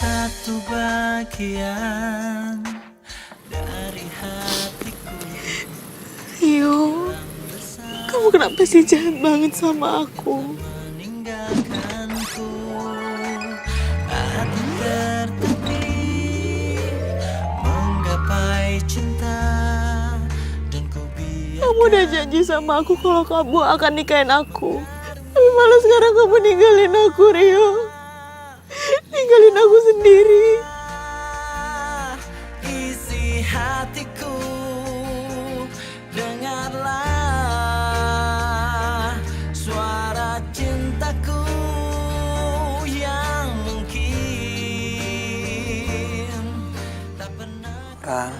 satu bagian dari hatiku. Rio, kamu kenapa sih jahat banget sama aku? Meninggalkanku, hati tertatih menggapai cinta, dan ku biar Kamu udah janji sama aku kalau kamu akan nikahin aku. Tapi malah sekarang kamu ninggalin aku, Rio. Ninggalin aku sendiri. isi hatiku. Dengarlah suara cintaku yang mungkin tak pernah. Ran,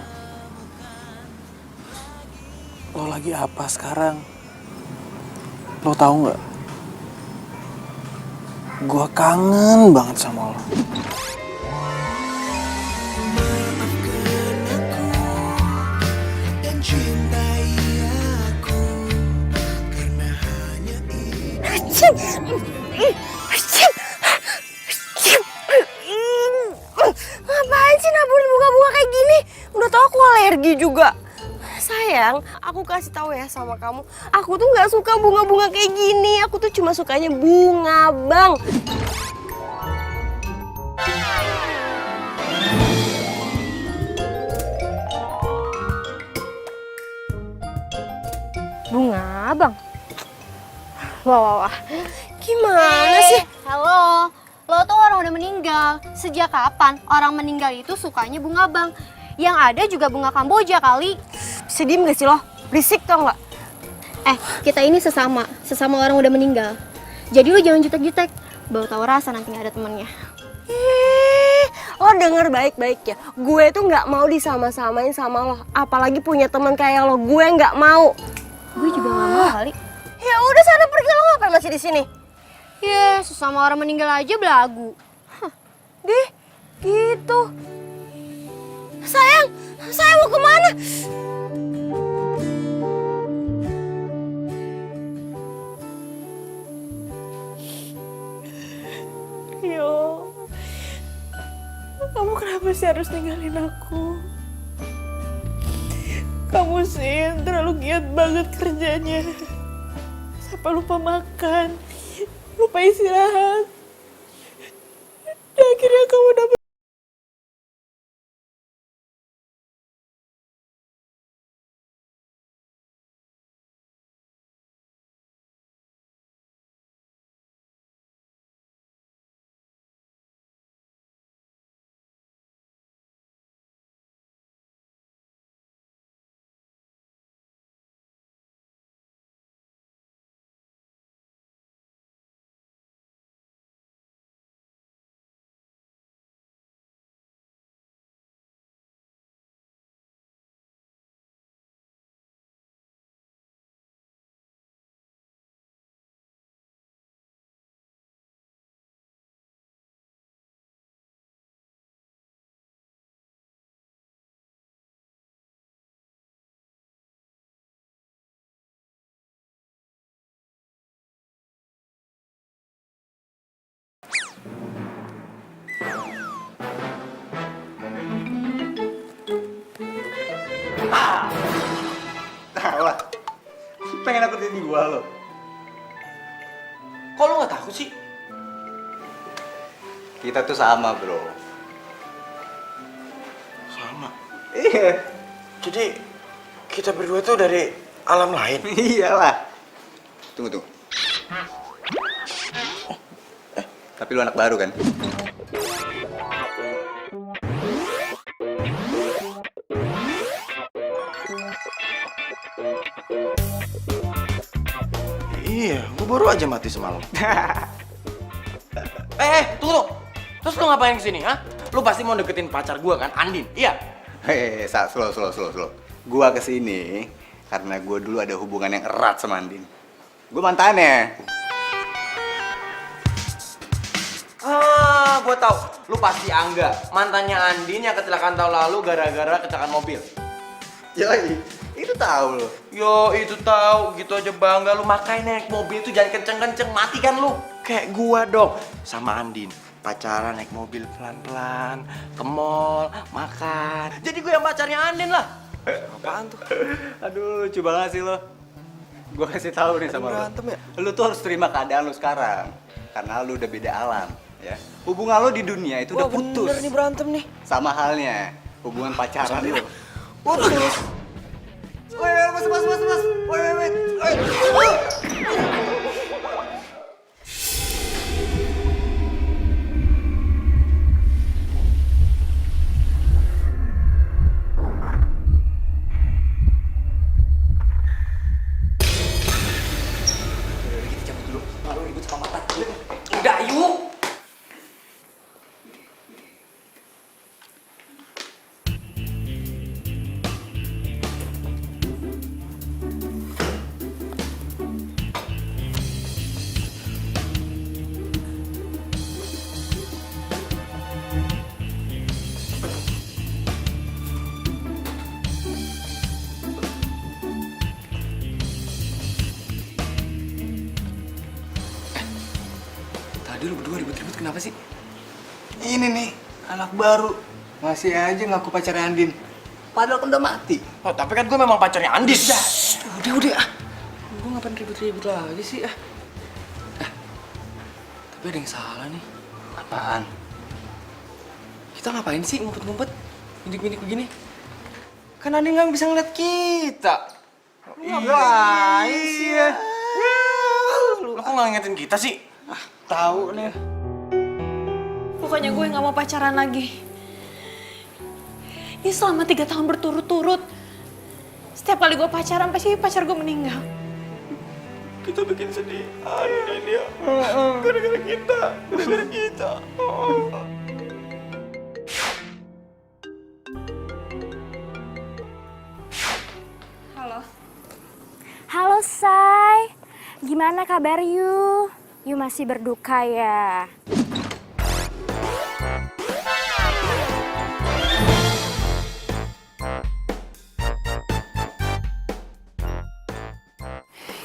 lo lagi apa sekarang? Lo tahu nggak? Gua kangen banget sama lo. Maafkan aku dan cintai aku, karena hanya itu. Ngapain sih naburin bunga-bunga kayak gini? Udah tau aku alergi juga. Sayang, aku kasih tahu ya sama kamu. Aku tuh nggak suka bunga-bunga kayak gini. Aku tuh cuma sukanya bunga, Bang. Bunga, Bang. Wah. Gimana sih? Halo, lo tuh orang udah meninggal. Sejak kapan orang meninggal itu sukanya bunga bang? Yang ada juga bunga Kamboja kali. Bisa diem gak sih lo? Berisik tau nggak? Kita ini sesama orang udah meninggal. Jadi lo jangan jutek-jutek, baru tahu rasa nanti nggak ada temennya. Lo denger baik-baik ya. Gue tuh nggak mau disama-samain sama lo. Apalagi punya teman kayak lo. Gue nggak mau. Gue juga nggak mau kali. Ya udah sana pergi, lo ngapain masih di sini? Ya, sesama orang meninggal aja belagu. Dih, gitu. Sayang mau kemana? Rio, kamu kenapa sih harus ninggalin aku? Kamu sih terlalu giat banget kerjanya. Sampai lupa makan, lupa istirahat. Dan akhirnya kamu dapet. Salah. Pengen nakutin gua lo. Kok lo gak takut sih? Kita tuh sama, bro. Sama. Iya. Jadi kita berdua tuh dari alam lain. Iyalah. Tunggu. Tapi lu anak baru kan? Iya, gua baru aja mati semalam. Tunggu. Terus lu ngapain kesini, ha? Lu pasti mau deketin pacar gua kan, Andin? Iya? Slow. Gua kesini karena gua dulu ada hubungan yang erat sama Andin. Gua mantannya. Gua tahu. Lu pasti Angga, mantannya Andin yang kecelakaan tahun lalu gara-gara kecelakaan mobil. Yoi, itu tahu lo. Yo, itu tahu, gitu aja bangga lu. Makanya naik mobil itu jangan kenceng-kenceng, mati kan lu. Kayak gua dong sama Andin. pacaran naik mobil pelan-pelan, ke mall, makan. Jadi gue yang pacarnya Andin lah. Apaan tuh? Aduh, lucu banget sih lo. Gue kasih tahu nih sama berantem ya? lo. Lo tuh harus terima keadaan lo sekarang. Karena lo udah beda alam, ya. Hubungan lo di dunia itu udah putus. Bener nih berantem nih. Sama halnya hubungan pacaran lo. Putus. Woi, mas. Woi. Udah, yuk. Tadi lu berdua ribut-ribut kenapa sih? Ini nih, anak baru. Masih aja ngaku pacarnya Andin. Padahal kan udah mati. Oh, tapi kan gue memang pacarnya Andin. Udah ah. Gue ngapain ribut-ribut lagi sih ah? Tapi ada yang salah nih. Apaan? Kita ngapain sih ngumpet-ngumpet? Indik-indik begini? Kan Andin nggak bisa ngeliat kita. Ngapain sih ya? Lo kok nggak ngingetin kita sih? Tahu nih. Pokoknya gue nggak mau pacaran lagi. Ini selama 3 tahun berturut-turut. Setiap kali gue pacaran, pasti pacar gue meninggal. Kita bikin sedih Andin ya. Gara-gara kita. Halo Say, gimana kabar you? You masih berduka ya?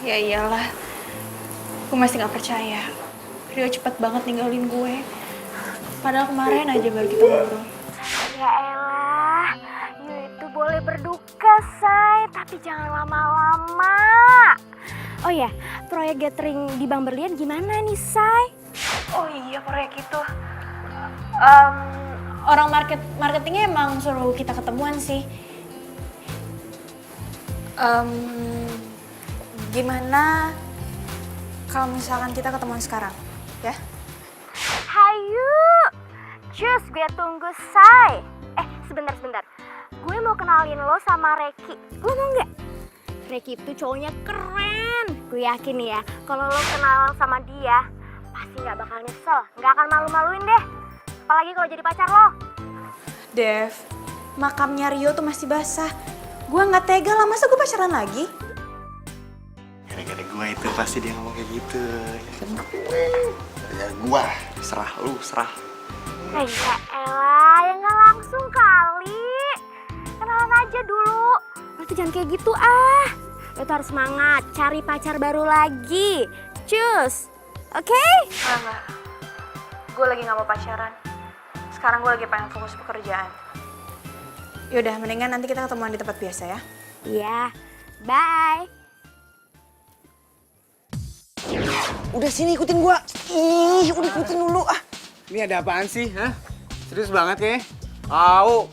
Ya iyalah, gue masih gak percaya. Rio cepet banget ninggalin gue. Padahal kemarin aja baru kita ngobrol. Ya elah, you itu boleh berduka Say, tapi jangan lama-lama. Oh ya, proyek gathering di Bang Berlian gimana nih Say? Oh iya, proyek itu. Orang marketingnya emang suruh kita ketemuan sih. Gimana kalau misalkan kita ketemuan sekarang, ya? Hayu, cus gue tunggu Say. Sebentar. Gue mau kenalin lo sama Reki. Lo mau nggak? Reki itu cowoknya keren. Gue yakin ya, kalau lo kenalan sama dia, pasti nggak bakal nyesel, nggak akan malu-maluin deh. Apalagi kalau jadi pacar lo. Dev, makamnya Rio tuh masih basah. Gue nggak tega lah, masa gue pacaran lagi? Gara-gara gue itu pasti dia ngomong kayak gitu. Ya gue, serah lu. Ya elah, ya nggak langsung kali. Kenalan aja dulu. Lo tuh jangan kayak gitu ah. Lo tuh harus semangat, cari pacar baru lagi. Cus, oke? Enggak. Gue lagi gak mau pacaran. Sekarang gue lagi pengen fokus pekerjaan. Yaudah, mendingan nanti kita ketemuan di tempat biasa ya. Iya, bye. Udah sini ikutin gua. Udah ikutin dulu ah. Ini ada apaan sih, hah? Serius banget kayaknya.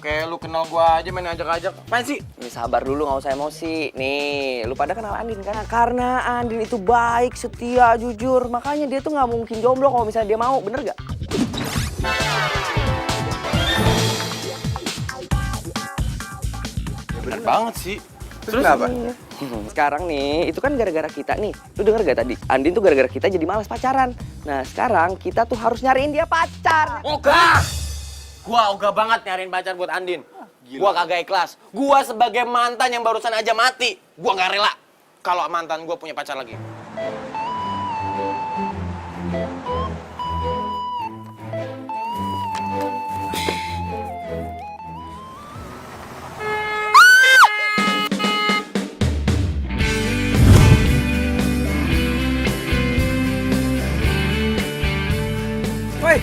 Kayak lu kenal gua aja main ajak-ajak. Apaan sih? Nih sabar dulu, nggak usah emosi. Nih, lu pada kenal Andin kan? Karena Andin itu baik, setia, jujur. Makanya dia tuh nggak mungkin jomblo kalau misalnya dia mau, bener gak? Bener banget sih. Terus kenapa? Sekarang nih, itu kan gara-gara kita nih. Lu denger gak tadi? Andin tuh gara-gara kita jadi malas pacaran. Nah, sekarang kita tuh harus nyariin dia pacar. Ogah! Gua ogah banget nyariin pacar buat Andin. Gua kagak ikhlas. Gua sebagai mantan yang barusan aja mati, gua nggak rela kalau mantan gua punya pacar lagi. Woi,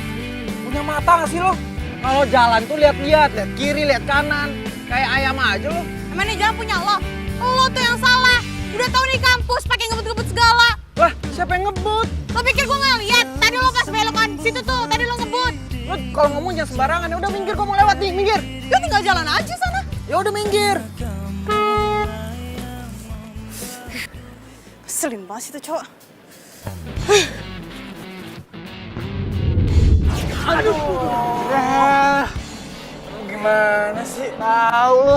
banget sih lo. Kalau jalan tuh lihat-lihat, lihat kiri, lihat kanan. Kayak ayam aja lo. Emang ini jalan punya lo? Lo tuh yang salah. Udah tau nih kampus pakai ngebut-ngebut segala. Wah, siapa yang ngebut? Lo pikir gue nggak lihat? Tadi lo pas belokan situ tuh, tadi lo ngebut. Lo kalau ngomong jangan sembarangan. Ya udah minggir, gue mau lewat nih, minggir. Ya tinggal jalan aja sana. Ya udah minggir. Keselin banget sih tuh cowok. Ah, gimana sih? Tahu lu.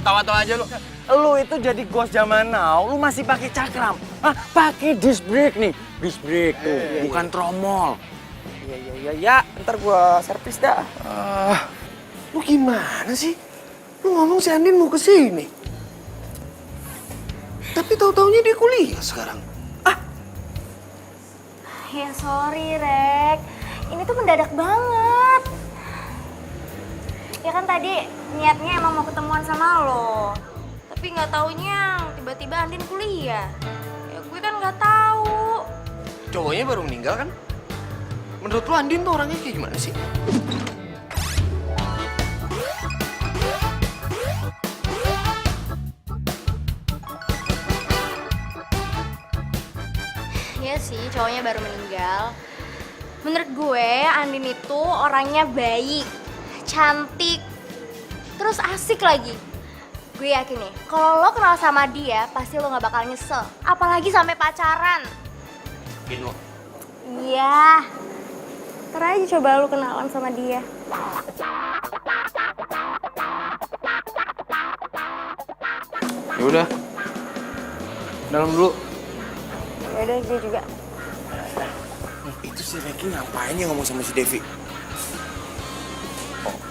Tawa-tawa aja lu. Lu itu jadi ghost zaman now, lu masih pakai cakram. Hah, pakai disc brake nih. Disc brake tuh, bukan tromol. Ya, ntar gua servis dah. Lu gimana sih? Lu ngomong si Andin mau kesini. Tapi tahu-taunya dia kuliah sekarang. Ya sorry, Rek. Ini tuh mendadak banget. Ya kan tadi niatnya emang mau ketemuan sama lo. Tapi nggak taunya tiba-tiba Andin kuliah. Ya gue kan nggak tahu. Cowoknya baru meninggal kan? Menurut lu Andin tuh orangnya kayak gimana sih? Iya sih, cowoknya baru meninggal. Menurut gue, Andin itu orangnya baik, cantik, terus asik lagi. Gue yakin nih, kalau lo kenal sama dia, pasti lo gak bakal nyesel. Apalagi sampai pacaran. Yakin lo? Iya. Ntar aja coba lo kenalan sama dia. Ya udah. Dalam dulu. Yaudah, dia juga. Itu si Reki ngapain ya ngomong sama si Devi?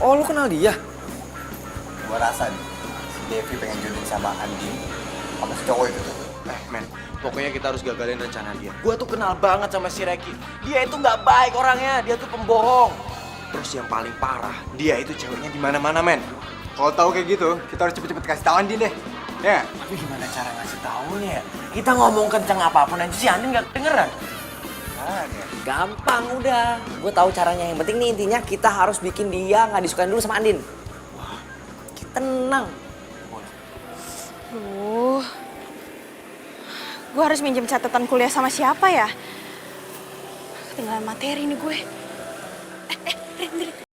Oh, lu kenal dia? Gua rasa nih, si Devi pengen jodohin sama Andin, sama si cowok itu tuh. Men, pokoknya kita harus gagalin rencana dia. Gua tuh kenal banget sama si Reki. Dia itu nggak baik orangnya, dia tuh pembohong. Terus yang paling parah, dia itu ceweknya di mana-mana, men. Kalau tahu kayak gitu, kita harus cepet-cepet kasih tahu Andin deh. Ya. Tapi gimana cara ngasih taunya ya? Kita ngomong kenceng apapun aja si Andin nggak kedengeran. Gampang udah. Gue tahu caranya. Yang penting nih intinya kita harus bikin dia nggak disukain dulu sama Andin. Tenang. Gue harus minjem catatan kuliah sama siapa ya? Ketinggalan materi nih gue. Rin.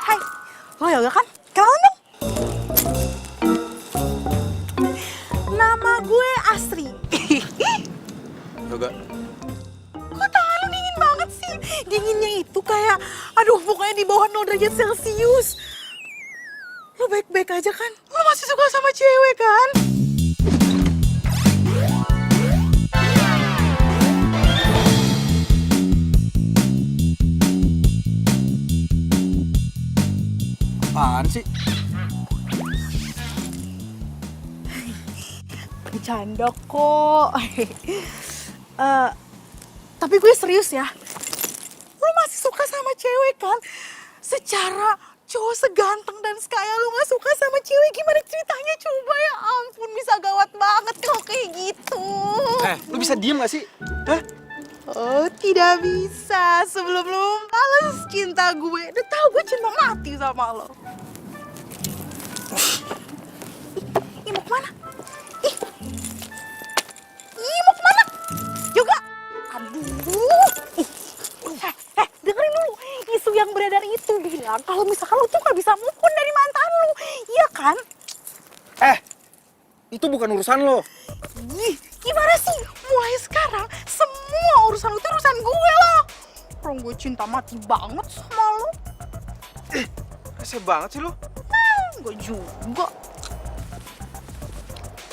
Hai, lo Yoga kan? Kenalan dong. Nama gue Asri. Yoga. Kok tangan lu dingin banget sih? Dinginnya itu kayak, aduh pokoknya di bawah 0 derajat Celcius. Lo baik-baik aja kan? Lo masih suka sama cewek kan? Apaan sih? Bercanda kok. tapi gue serius ya. Lo masih suka sama cewek kan? Secara cowok seganteng dan sekaya lo gak suka sama cewek, gimana ceritanya coba? Ya ampun, bisa gawat banget kalau kayak gitu. Lu bisa diem gak sih? Hah? Oh, tidak bisa. Sebelum lo balas cinta gue, udah tau gue cinta mati sama lo. Ih, mau kemana? Ih, mau kemana? Juga. Aduh. Dengerin dulu. Isu yang beredar itu bilang kalau misalkan lo tuh gak bisa move on dari mantan lo. Iya kan? Itu bukan urusan lo. Ih, gimana sih? Mulai sekarang semua urusan lo itu urusan gue loh. Orang gue cinta mati banget sama lo. Rese banget sih lo. Gue juga.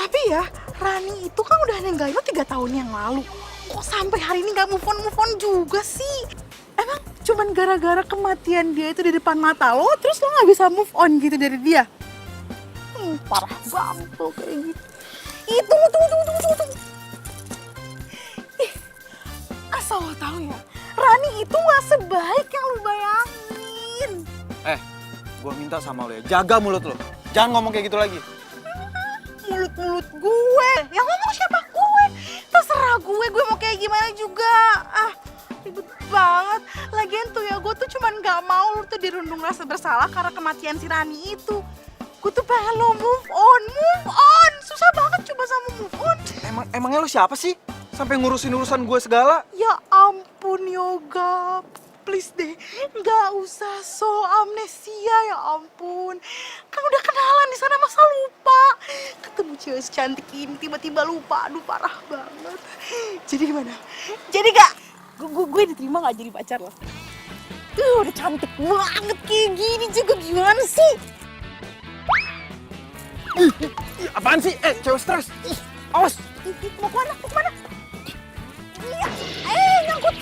Tapi ya, Rani itu kan udah ninggalin lo 3 tahun yang lalu. Kok sampai hari ini gak move on juga sih? Emang cuman gara-gara kematian dia itu di depan mata lo, terus lo gak bisa move on gitu dari dia? Parah banget lo kayak gitu. Tunggu. Ih, asal lo tau ya, Rani itu gak sebaik yang lo bayangin. Gua minta sama lo ya, jaga mulut lo. Jangan ngomong kayak gitu lagi. Mulut gue, yang ngomong siapa? Gue. Terserah gue mau kayak gimana juga. Ribet banget. Lagian tuh ya, gue tuh cuman gak mau lu tuh dirundung rasa bersalah karena kematian si Rani itu. Gue tuh pengen lo move on. Susah banget coba sama move on. Emangnya lo siapa sih? Sampai ngurusin urusan gue segala? Ya ampun Yoga, please deh, gak usah so amnesia, ya ampun. Kan udah kenalan di sana, masa lupa? Ketemu cewek secantik ini tiba-tiba lupa, aduh parah banget. Jadi gimana? Jadi gak? Gue diterima gak jadi pacar lo? Udah cantik banget kayak gini juga, gimana sih? Apaan sih? Cewek stres. Awas. Mau kemana? Iya, nyangkut.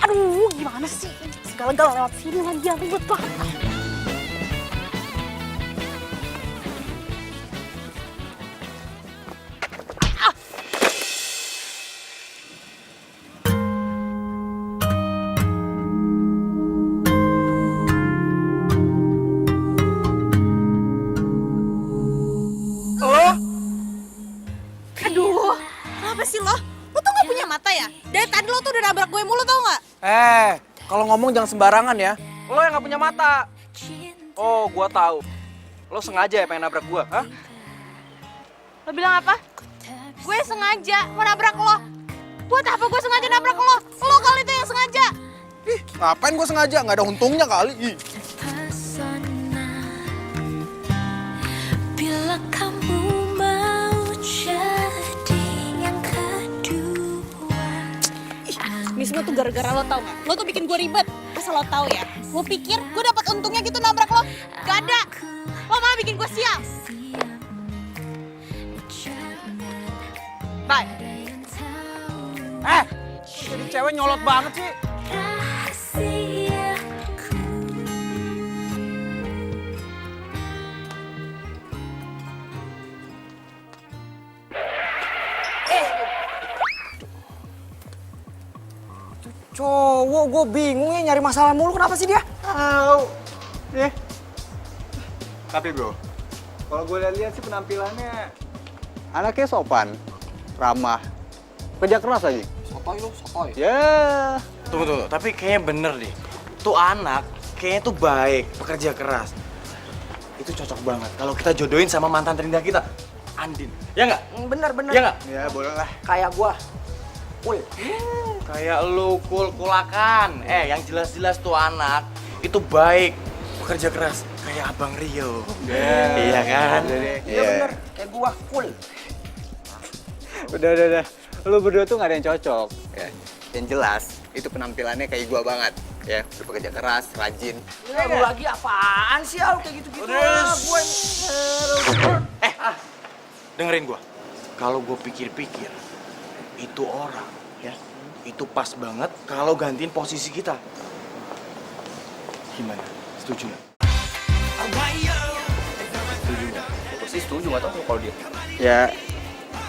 Aduh, gimana sih? Segala-gala lewat sini lagi, aku ribet banget. Aduh, kenapa sih lo? Lo tuh gak punya mata ya? Dari tadi lo tuh udah nabrak gue mulu, tau gak? Kalau ngomong jangan sembarangan ya. Lo yang gak punya mata. Oh, gua tahu. Lo sengaja ya pengen nabrak gua, hah? Lo bilang apa? Gue sengaja mau nabrak lo. Buat apa gue sengaja nabrak lo? Lo kali itu yang sengaja. Ngapain gua sengaja? Nggak ada untungnya kali. Bila kamu mau jadi yang kedua. Ini semua tuh gara-gara lo, tau gak? Lo tuh bikin gue ribet. Asal lo tau ya, lo pikir gue dapat untungnya gitu nabrak lo? Gak ada. Lo malah bikin gue sial. Bye. Jadi cewek nyolot banget sih. Rahasiaku. Cowok, gue bingung ya nyari masalah mulu. Kenapa sih dia? Tapi bro, kalau gue lihat sih penampilannya anaknya sopan, ramah, kerja keras lagi. Sotoy. Ya. Tunggu. Tapi kayaknya bener deh. Tuh anak kayaknya tuh baik, pekerja keras. Itu cocok banget kalau kita jodohin sama mantan terindah kita, Andin. Ya nggak? Bener. Ya nggak? Ya boleh lah. Kayak gua. Cool. Kayak lu kulakan. Yang jelas-jelas tuh anak itu baik, pekerja keras. Kayak Abang Rio. Iya kan? Iya bener. Kayak gua. Cool. Udah. Lu berdua tuh gak ada yang cocok. Ya. Yang jelas, itu penampilannya kayak gua banget. Ya, udah pekerja keras, rajin. Lu lagi apaan sih lu kayak gitu-gitu? Dengerin gua. Kalau gua pikir-pikir, itu orang, ya, itu pas banget kalau gantiin posisi kita. Gimana? Setuju nggak? Setuju gak? Gue sih setuju, gak tau kalau dia. Ya,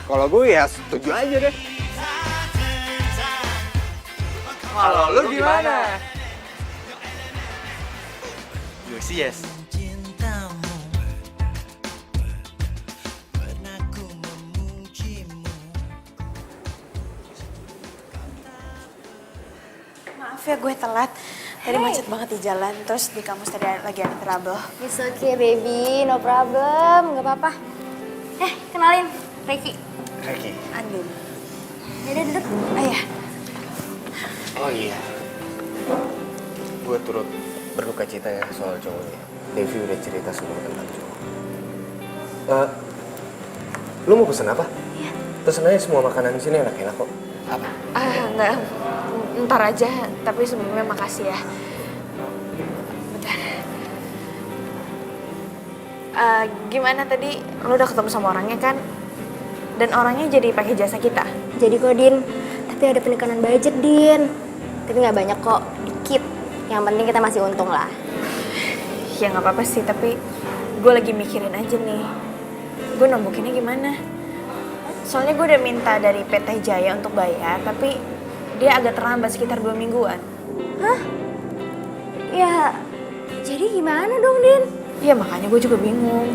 Kalau gue ya setuju aja deh. Kalau lu gimana? Gue sih yes. Maaf ya gue telat. Tadi macet banget di jalan, terus di kampus tadi lagi ada trouble. It's okay baby, no problem, gak apa-apa. Kenalin, Reiki. Reki. Andin. Yaudah duduk. Ayah. Oh iya. Gue turut berduka cita ya soal cowoknya. Devi udah cerita semua tentang cowok. Lu mau pesen apa? Iya. Pesen aja semua makanan di sini enak-enak kok. Apa? Enggak, ntar aja, tapi sebelumnya makasih ya. Bentar. Gimana tadi, lo udah ketemu sama orangnya kan? Dan orangnya jadi pakai jasa kita? Jadi kok Din, tapi ada penekanan budget Din. Tapi nggak banyak kok, dikit. Yang penting kita masih untung lah. Ya nggak apa-apa sih, tapi gue lagi mikirin aja nih. Gue nombokinnya gimana? Soalnya gue udah minta dari PT Jaya untuk bayar, tapi dia agak terlambat sekitar 2 mingguan. Hah? Ya, jadi gimana dong Din? Iya makanya gue juga bingung.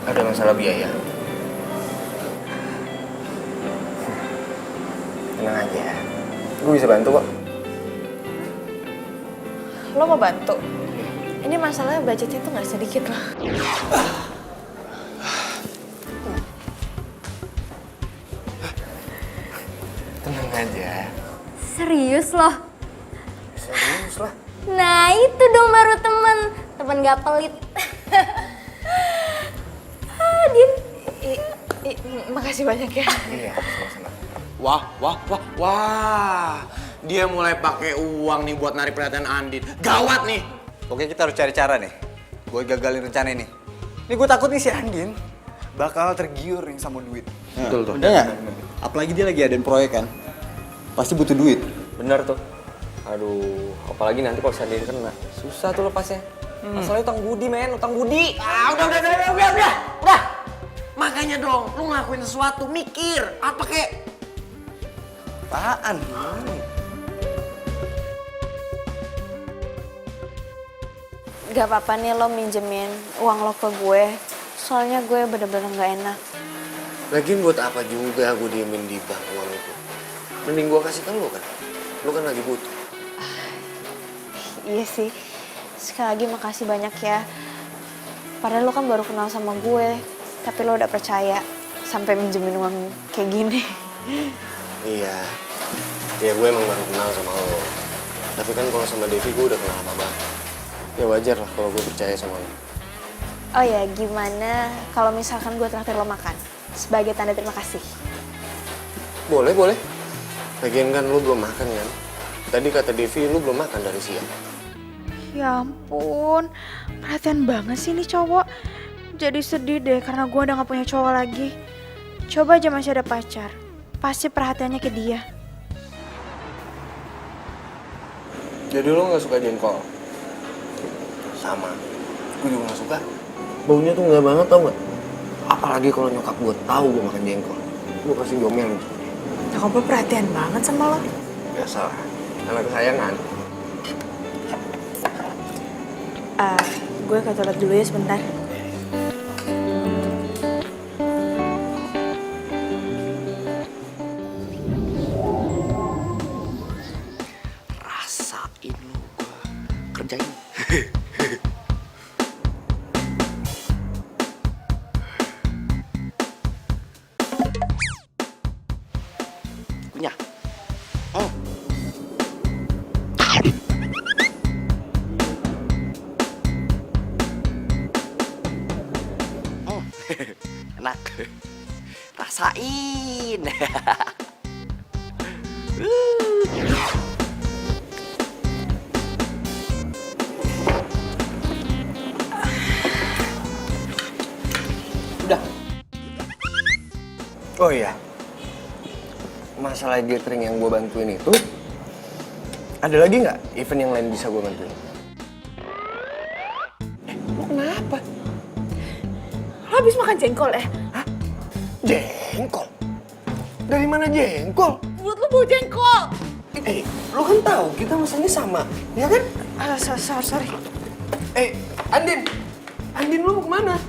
Ada masalah biaya. Tenang aja. Gue bisa bantu kok. Lo mau bantu? Ini masalahnya budgetnya tuh nggak sedikit loh. Tenang aja. Serius loh? Serius lah. Nah itu dong baru temen gak pelit. Din. Makasih banyak ya. Iya, sama-sama. Wah. Dia mulai pakai uang nih buat narik perhatian Andin. Gawat nih. Oke, kita harus cari cara nih. Gue gagalin rencana ini. Ini gue takut nih si Andin bakal tergiur nih sama duit. Betul tuh. Bener nggak? Apalagi dia lagi adain proyek kan. Pasti butuh duit. Bener tuh. Aduh, apalagi nanti kalau Sandin kena. Susah tuh lepasnya. Masalahnya utang budi, men. Utang budi. Udah. Makanya dong, lu ngelakuin sesuatu, mikir. Apa kek? Apaan? Gak apa-apa nih lo minjemin uang lo ke gue. Soalnya gue bener-bener gak enak. Lagian buat apa juga gue diemin di bank uang itu? Mending gue kasih ke lu kan. Lu kan lagi butuh. Iya sih. Sekali lagi makasih banyak ya. Padahal lo kan baru kenal sama gue. Tapi lo udah percaya sampai minjemin uang kayak gini. Iya. Ya gue emang baru kenal sama lo. Tapi kan kalau sama Devi gue udah kenal lama banget. Ya wajar lah kalau gue percaya sama lo. Oh ya, gimana kalau misalkan gue traktir lo makan? Sebagai tanda terima kasih. Boleh. Lagian kan lu belum makan kan? Tadi kata Devi lu belum makan dari siang. Ya ampun, perhatian banget sih nih cowok. Jadi sedih deh karena gue udah gak punya cowok lagi. Coba aja masih ada pacar, pasti perhatiannya ke dia. Jadi lu gak suka jengkol? Sama, gue juga gak suka. Baunya tuh gak banget tau gak? Apalagi kalau nyokap gue tahu gue makan jengkol. Gue pasti diomelin. Nyokap lo perhatian banget sama lo. Biasalah, anak kesayangan. Gue ke toilet dulu ya sebentar. Rasain lu gue kerjain. Kunyah. Oh. Enak. Rasain. Udah. Oh iya. Masalah gathering yang gue bantuin itu, ada lagi nggak event yang lain bisa gue bantuin? Lo kenapa? Lo habis makan jengkol ya? Jengkol? Dari mana jengkol? Mulut lu bau jengkol. Lu kan tahu kita mesennya sama, ya kan? Sorry. Andin! Andin, lu mau kemana?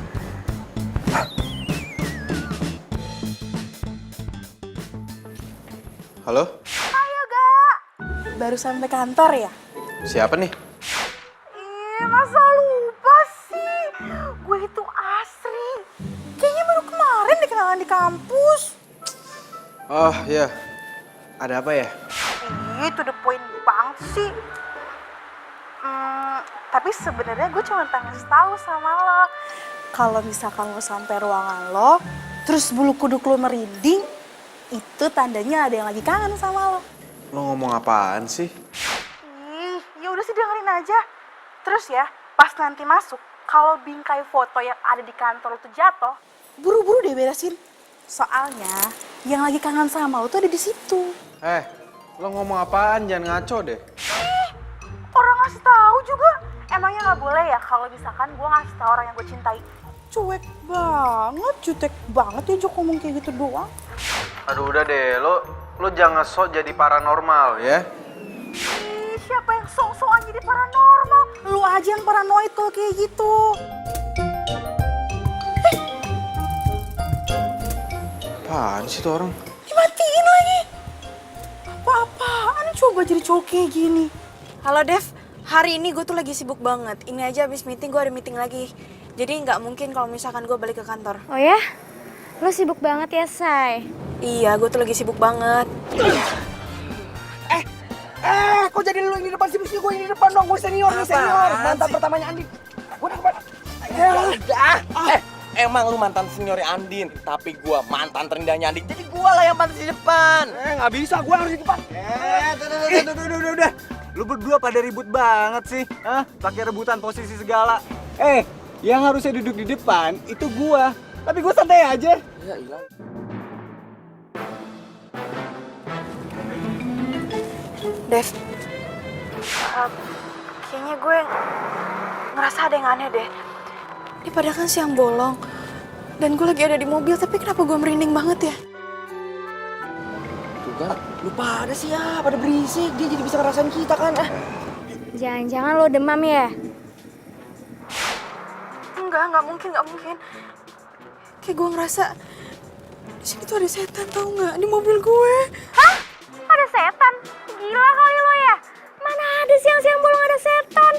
Halo? Ayo, Gak. Baru sampai kantor ya? Siapa nih? Masa lupa sih? Gue itu Asri. Kayaknya baru kemarin dikenalan di kampus. Oh iya, ada apa ya? To the point banget sih. Tapi sebenarnya gue cuma pengen tahu sama lo. Kalau misalkan lo sampai ruangan lo, terus bulu kuduk lo merinding, itu tandanya ada yang lagi kangen sama lo. Lo ngomong apaan sih? Ya udah sih dengerin aja. Terus ya, pas nanti masuk, kalau bingkai foto yang ada di kantor itu jatuh, buru-buru deh beresin. Soalnya yang lagi kangen sama lo tuh ada di situ. Lo ngomong apaan? Jangan ngaco deh. Orang ngasih tahu juga. Emangnya nggak boleh ya kalau misalkan gue ngasih tahu orang yang gue cintai? Cuek banget, jutek banget ya Jok ngomong kayak gitu doang. Aduh udah deh, lo jangan sok jadi paranormal ya. Siapa yang sok-sokan jadi paranormal? Lu aja yang paranoid kalau kayak gitu. Apaan sih tuh orang? Dimatiin lagi. Apa-apaan coba jadi cowok kayak gini? Halo Dev, hari ini gue tuh lagi sibuk banget. Ini aja abis meeting gue ada meeting lagi. Jadi nggak mungkin kalau misalkan gue balik ke kantor. Oh ya? Lo sibuk banget ya, Say? Iya, gue tuh lagi sibuk banget. Kok jadi lu yang di depan sih? Mesti gue yang di depan dong. Gue senior nih, senior. Mantan pertamanya Andin. Gue di depan. Emang lu mantan seniornya Andin, tapi gue mantan terindahnya Andin. Jadi gue lah yang pantas di depan. Nggak bisa, gue harus di depan. Udah. Lu berdua pada ribut banget sih. Pakai rebutan posisi segala. Yang harusnya duduk di depan itu gua. Tapi gua santai aja. Iya, iya. Dev, kayaknya gue ngerasa ada yang aneh deh. Ini padahal kan siang bolong. Dan gue lagi ada di mobil, tapi kenapa gue merinding banget ya? Tuh kan, lu pada sih ya, pada berisik. Dia jadi bisa ngerasain kita kan. Jangan-jangan lo demam ya? Enggak mungkin. Kayak gue ngerasa di sini tuh ada setan, tau nggak? Di mobil gue. Hah? Ada setan? Gila kali lo ya? Mana ada siang-siang bolong ada setan?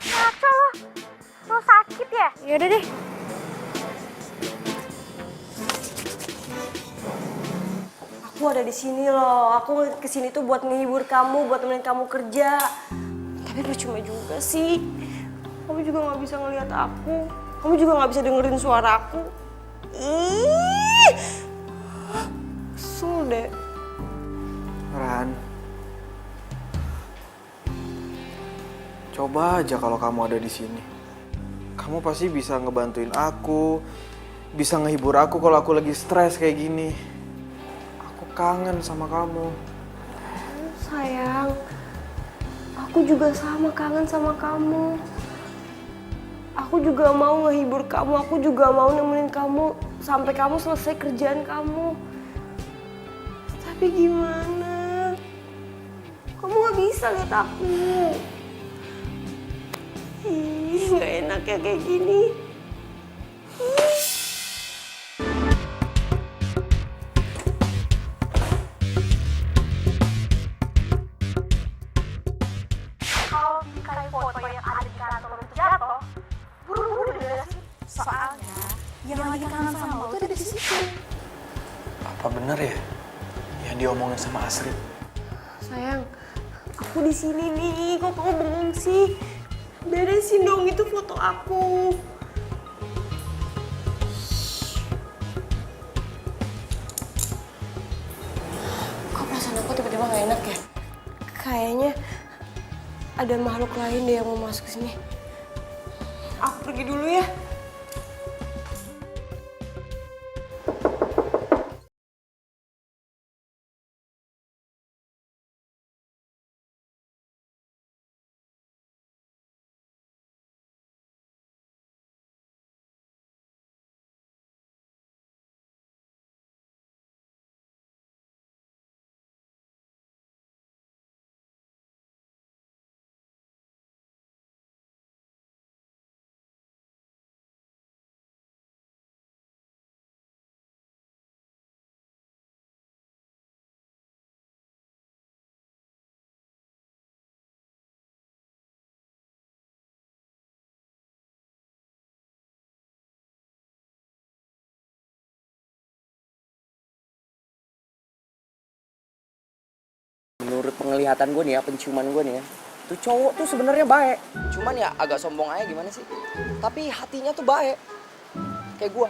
Ngaco lo. Lo sakit ya? Yaudah deh. Aku ada di sini loh. Aku kesini tuh buat menghibur kamu, buat temenin kamu kerja. Tapi percuma juga sih. Kamu juga nggak bisa ngelihat aku. Kamu juga nggak bisa dengerin suara aku. Ih, kesel deh. Ran. Coba aja kalau kamu ada di sini. Kamu pasti bisa ngebantuin aku, bisa ngehibur aku kalau aku lagi stres kayak gini. Aku kangen sama kamu. Sayang, aku juga sama kangen sama kamu. Aku juga mau ngehibur kamu, aku juga mau nemenin kamu sampai kamu selesai kerjaan kamu. Tapi gimana? Kamu gak bisa lihat aku. Gak enak ya kayak gini. Kalau bingkai foto yang ada di kantor itu jatuh, buru-buru deh beresin. Soalnya yang lagi kangen sama lo tuh ada di situ. Apa benar ya yang diomongin sama Asri? Sayang, aku di sini nih. Kok kamu bengong sih? Beresin dong itu foto aku. Kok perasaan aku tiba-tiba gak enak ya? Kayaknya ada makhluk lain deh yang mau masuk ke sini. Aku pergi dulu ya. penglihatan gue nih ya, penciuman gue nih ya, tuh cowok tuh sebenarnya baik. Cuman ya agak sombong aja gimana sih. Tapi hatinya tuh baik. Kayak gue.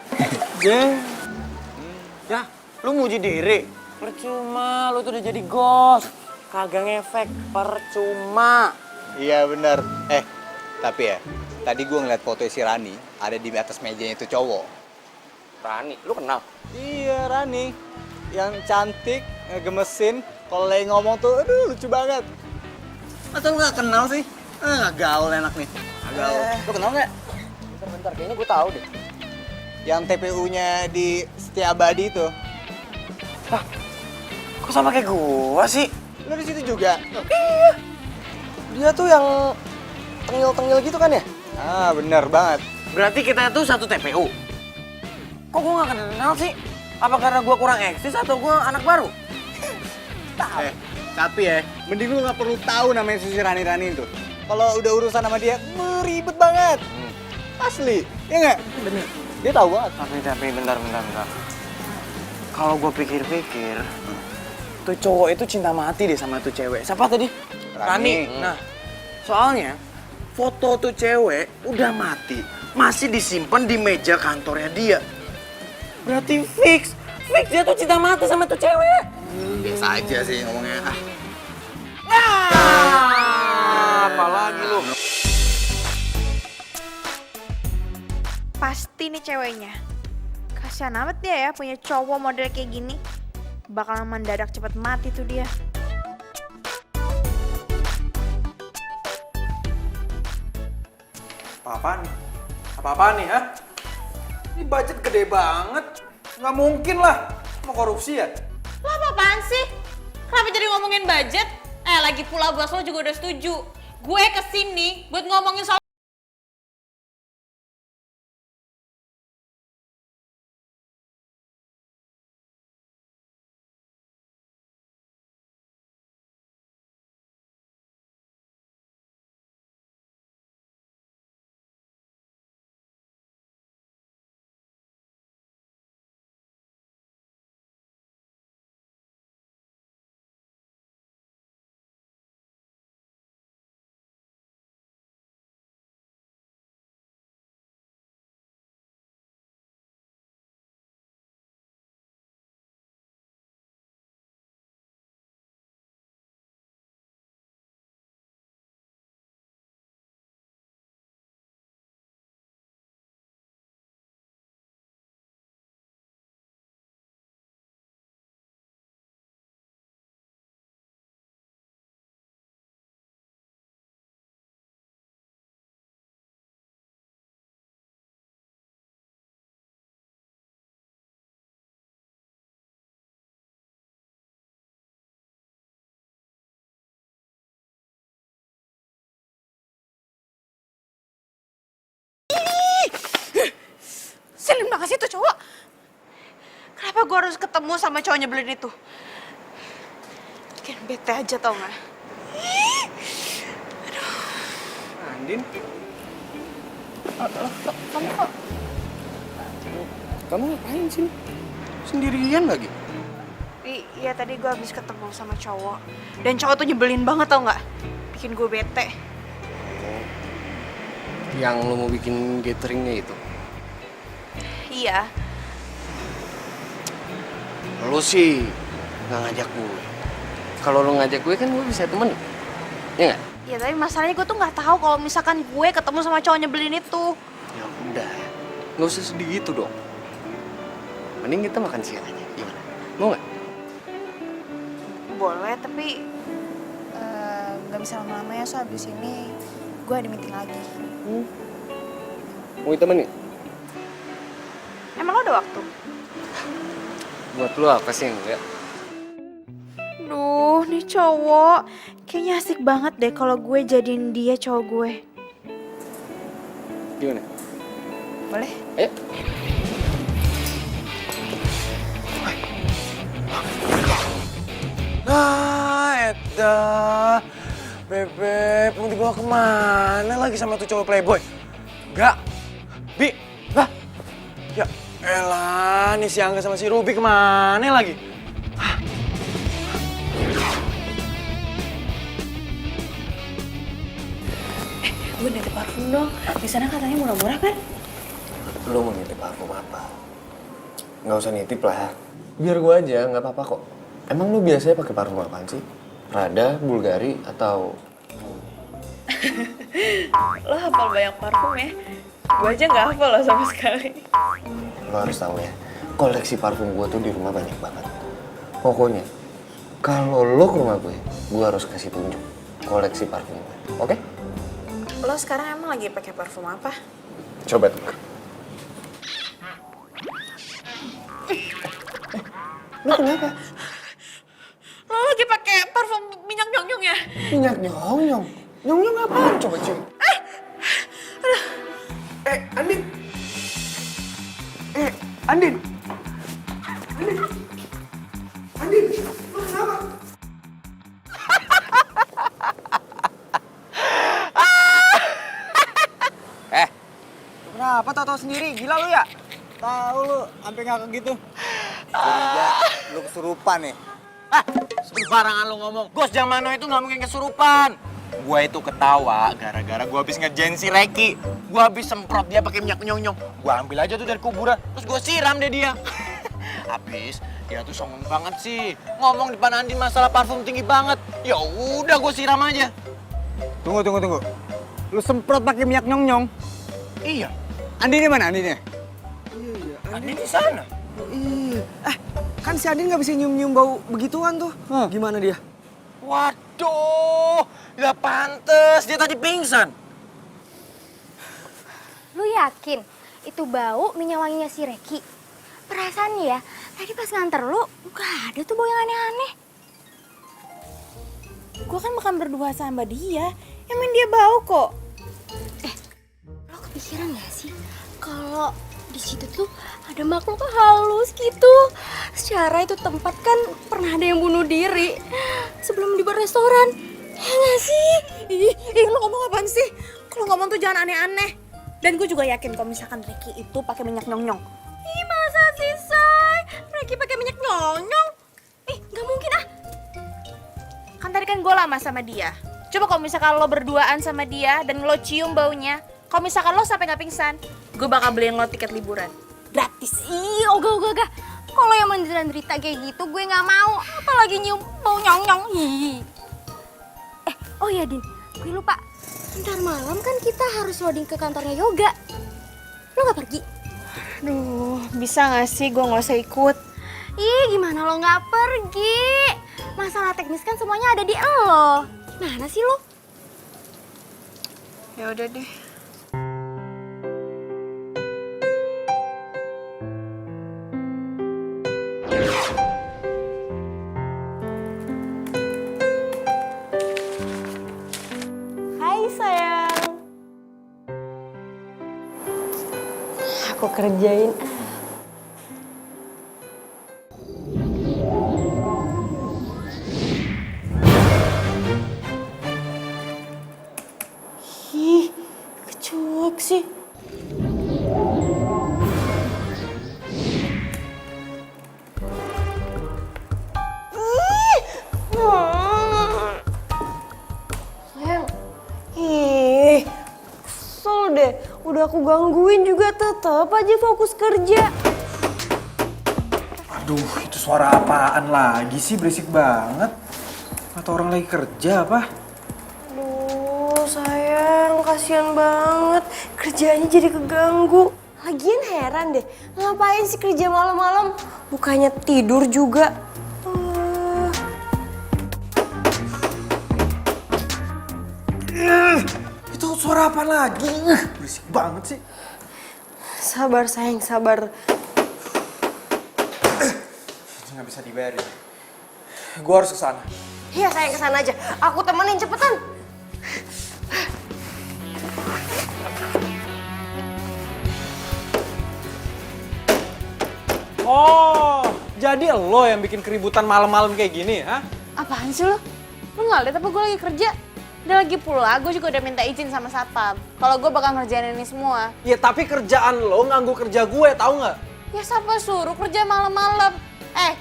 Ya, lu muji diri. Percuma, lu tuh udah jadi ghost. Kagak ngefek, percuma. Iya bener. Tapi ya, tadi gue ngeliat foto si Rani ada di atas mejanya itu cowok. Rani, lu kenal? Iya Rani, yang cantik, ngegemesin, kalau lagi ngomong tuh, aduh lucu banget. Masa lu gak kenal sih? Gak gaul enak nih. Gak gaul. Lu kenal gak? Bentar, kayaknya gue tahu deh. Yang TPU-nya di Setia Abadi itu. Kok sama kayak gua sih? Lu di situ juga? Dia tuh yang tengil-tengil gitu kan ya? Ah bener banget. Berarti kita tuh satu TPU. Kok gua gak kenal sih? Apa karena gua kurang eksis atau gua anak baru? Tapi ya, mending lu gak perlu tahu namanya si Rani itu. Kalau udah urusan sama dia, ribet banget. Asli, ya nggak? Bener. Dia tahu banget. Tapi bentar. Kalau gua pikir-pikir, tuh cowok itu cinta mati deh sama tuh cewek. Siapa tadi? Rani. Nah, soalnya foto tuh cewek udah mati, masih disimpan di meja kantornya dia. Berarti fix dia tuh cinta mati sama tuh cewek. Biasa aja sih ngomongnya. Apalagi lu? Pasti nih ceweknya. Kasian amat dia ya punya cowok model kayak gini. Bakalan mendadak cepet mati tuh dia. Apa-apaan nih, ha? Ini budget gede banget. Nggak mungkin lah. Mau korupsi ya? Lo apaan sih? Kenapa jadi ngomongin budget? Lagi pula bos lo juga udah setuju. Gue kesini buat ngomongin soal Selin banget sih tuh cowok. Kenapa gue harus ketemu sama cowok nyebelin itu? Bikin bete aja tau gak? Andin? Kamu ngapain sih? Sendirian lagi? Iya tadi gue habis ketemu sama cowok. Dan cowok tuh nyebelin banget tau gak? Bikin gue bete. Yang lo mau bikin gatheringnya itu? Iya. Lo sih nggak ngajak gue. Kalau lo ngajak gue kan gue bisa temen. Ya nggak? Iya tapi masalahnya gue tuh nggak tahu kalau misalkan gue ketemu sama cowok nyebelin itu. Ya udah, nggak usah sedih gitu dong. Mending kita makan siang aja, gimana? Mau nggak? Boleh tapi nggak bisa lama-lama ya, so abis ini gue ada meeting lagi. Mau ditemenin? Emang lo ada waktu? Buat lo apa sih enggak? Duh, nih cowok kayaknya asik banget deh kalau gue jadiin dia cowok gue. Gimana? Boleh? Ayo. Nah, edah. Bebek, mau dibawa kemana lagi sama tuh cowok playboy? Enggak. Bi, lah. Ya elah, nih si Angga sama si Ruby kemana lagi? parfum dong. Di sana katanya murah-murah kan? Lo mau nitip parfum apa? Nggak usah nitip lah. Biar gue aja, nggak apa-apa kok. Emang lu biasanya pakai parfum apaan sih? Prada, Bulgari, atau... Lo hafal banyak parfum ya? Gue aja nggak hafal loh sama sekali. Lo harus tahu ya, koleksi parfum gue tuh di rumah banyak banget. Pokoknya, kalau lo ke rumah gue harus kasih tunjuk koleksi parfum gue, oke? Lo sekarang emang lagi pakai parfum apa? Coba tuh. Lo kenapa? Lo lagi pakai parfum minyak nyong-nyong ya? Minyak nyong-nyong? Nyong-nyong apaan? Coba cium. Andin! Andin! Andin! Andin! Lo kenapa? Kenapa tau-tau sendiri? Gila lu ya? Tahu lu, sampai ngakak gitu. Curiga lu kesurupan nih. Sembarangan lu ngomong. Gos Jamano itu nggak mungkin kesurupan. Gua itu ketawa gara-gara gua habis ngerjain si Reki. Gua habis semprot dia pakai minyak nyong-nyong. Gua ambil aja tuh dari kuburan, terus gua siram deh dia. Habis dia tuh songong banget sih. Ngomong depan Andin masalah parfum tinggi banget. Ya udah gua siram aja. Tunggu. Lu semprot pakai minyak nyong-nyong. Iya. Andinnya mana Andinnya? Andin di sana. Iya. Kan si Andin nggak bisa nyium-nyium bau begituan tuh. Gimana dia? Waduh, ya pantes dia tadi pingsan. Lu yakin itu bau minyak wanginya si Reki? Perasaan ya, tadi pas nganter lu gak ada tuh bau yang aneh-aneh. Gue kan makan berdua sama dia, emang dia bau kok. Lo kepikiran gak sih kalau di situ tuh ada makhluk halus gitu? Secara itu tempat kan pernah ada yang bunuh diri sebelum dibuat restoran. Ya gak sih? Ih, lo ngomong apaan sih? Kalau ngomong tuh jangan aneh-aneh. Dan gue juga yakin kalau misalkan Reki itu pakai minyak nyong-nyong. Ih, masa sih, Say? Reki pakai minyak nyong-nyong? Ih, gak mungkin ah. Kan tadi kan gue lama sama dia. Coba kalau misalkan lo berduaan sama dia dan lo cium baunya, kalau misalkan lo sampai nggak pingsan, gue bakal beliin lo tiket liburan. Gratis. Ih, ogah. Kalau yang menderita kayak gitu gue nggak mau. Apalagi nyium bau nyong-nyong. Ih. Oh ya, Din. Gue lupa. Ntar malam kan kita harus loading ke kantornya Yoga. Lo nggak pergi? Aduh, bisa nggak sih gue nggak usah ikut? Ih, gimana lo nggak pergi? Masalah teknis kan semuanya ada di lo. Gimana sih lo? Ya udah deh. Hai sayang. Aku kerjain. Ih, kecuek sih. Sayang. Ih, kesel deh. Udah aku gangguin juga tetep aja fokus kerja. Aduh, itu suara apaan lagi sih? Berisik banget. Atau orang lagi kerja apa? Aduh, sayang, kasihan banget. Kerjanya jadi keganggu. Lagian heran deh, ngapain sih kerja malam-malam? Bukannya tidur juga. Itu suara apa lagi? Berisik banget sih. Sabar sayang, sabar. Itu nggak bisa dibiarin. Gua harus kesana. Iya sayang, kesana aja. Aku temenin, cepetan. Oh, jadi lo yang bikin keributan malam-malam kayak gini, ha? Apaan sih lo? Lo nggak liat apa gue lagi kerja? Dan lagi pula gue juga udah minta izin sama satpam. Kalau gue bakal ngerjain ini semua. Ya tapi kerjaan lo nganggu kerja gue, tahu nggak? Ya siapa suruh kerja malam-malam?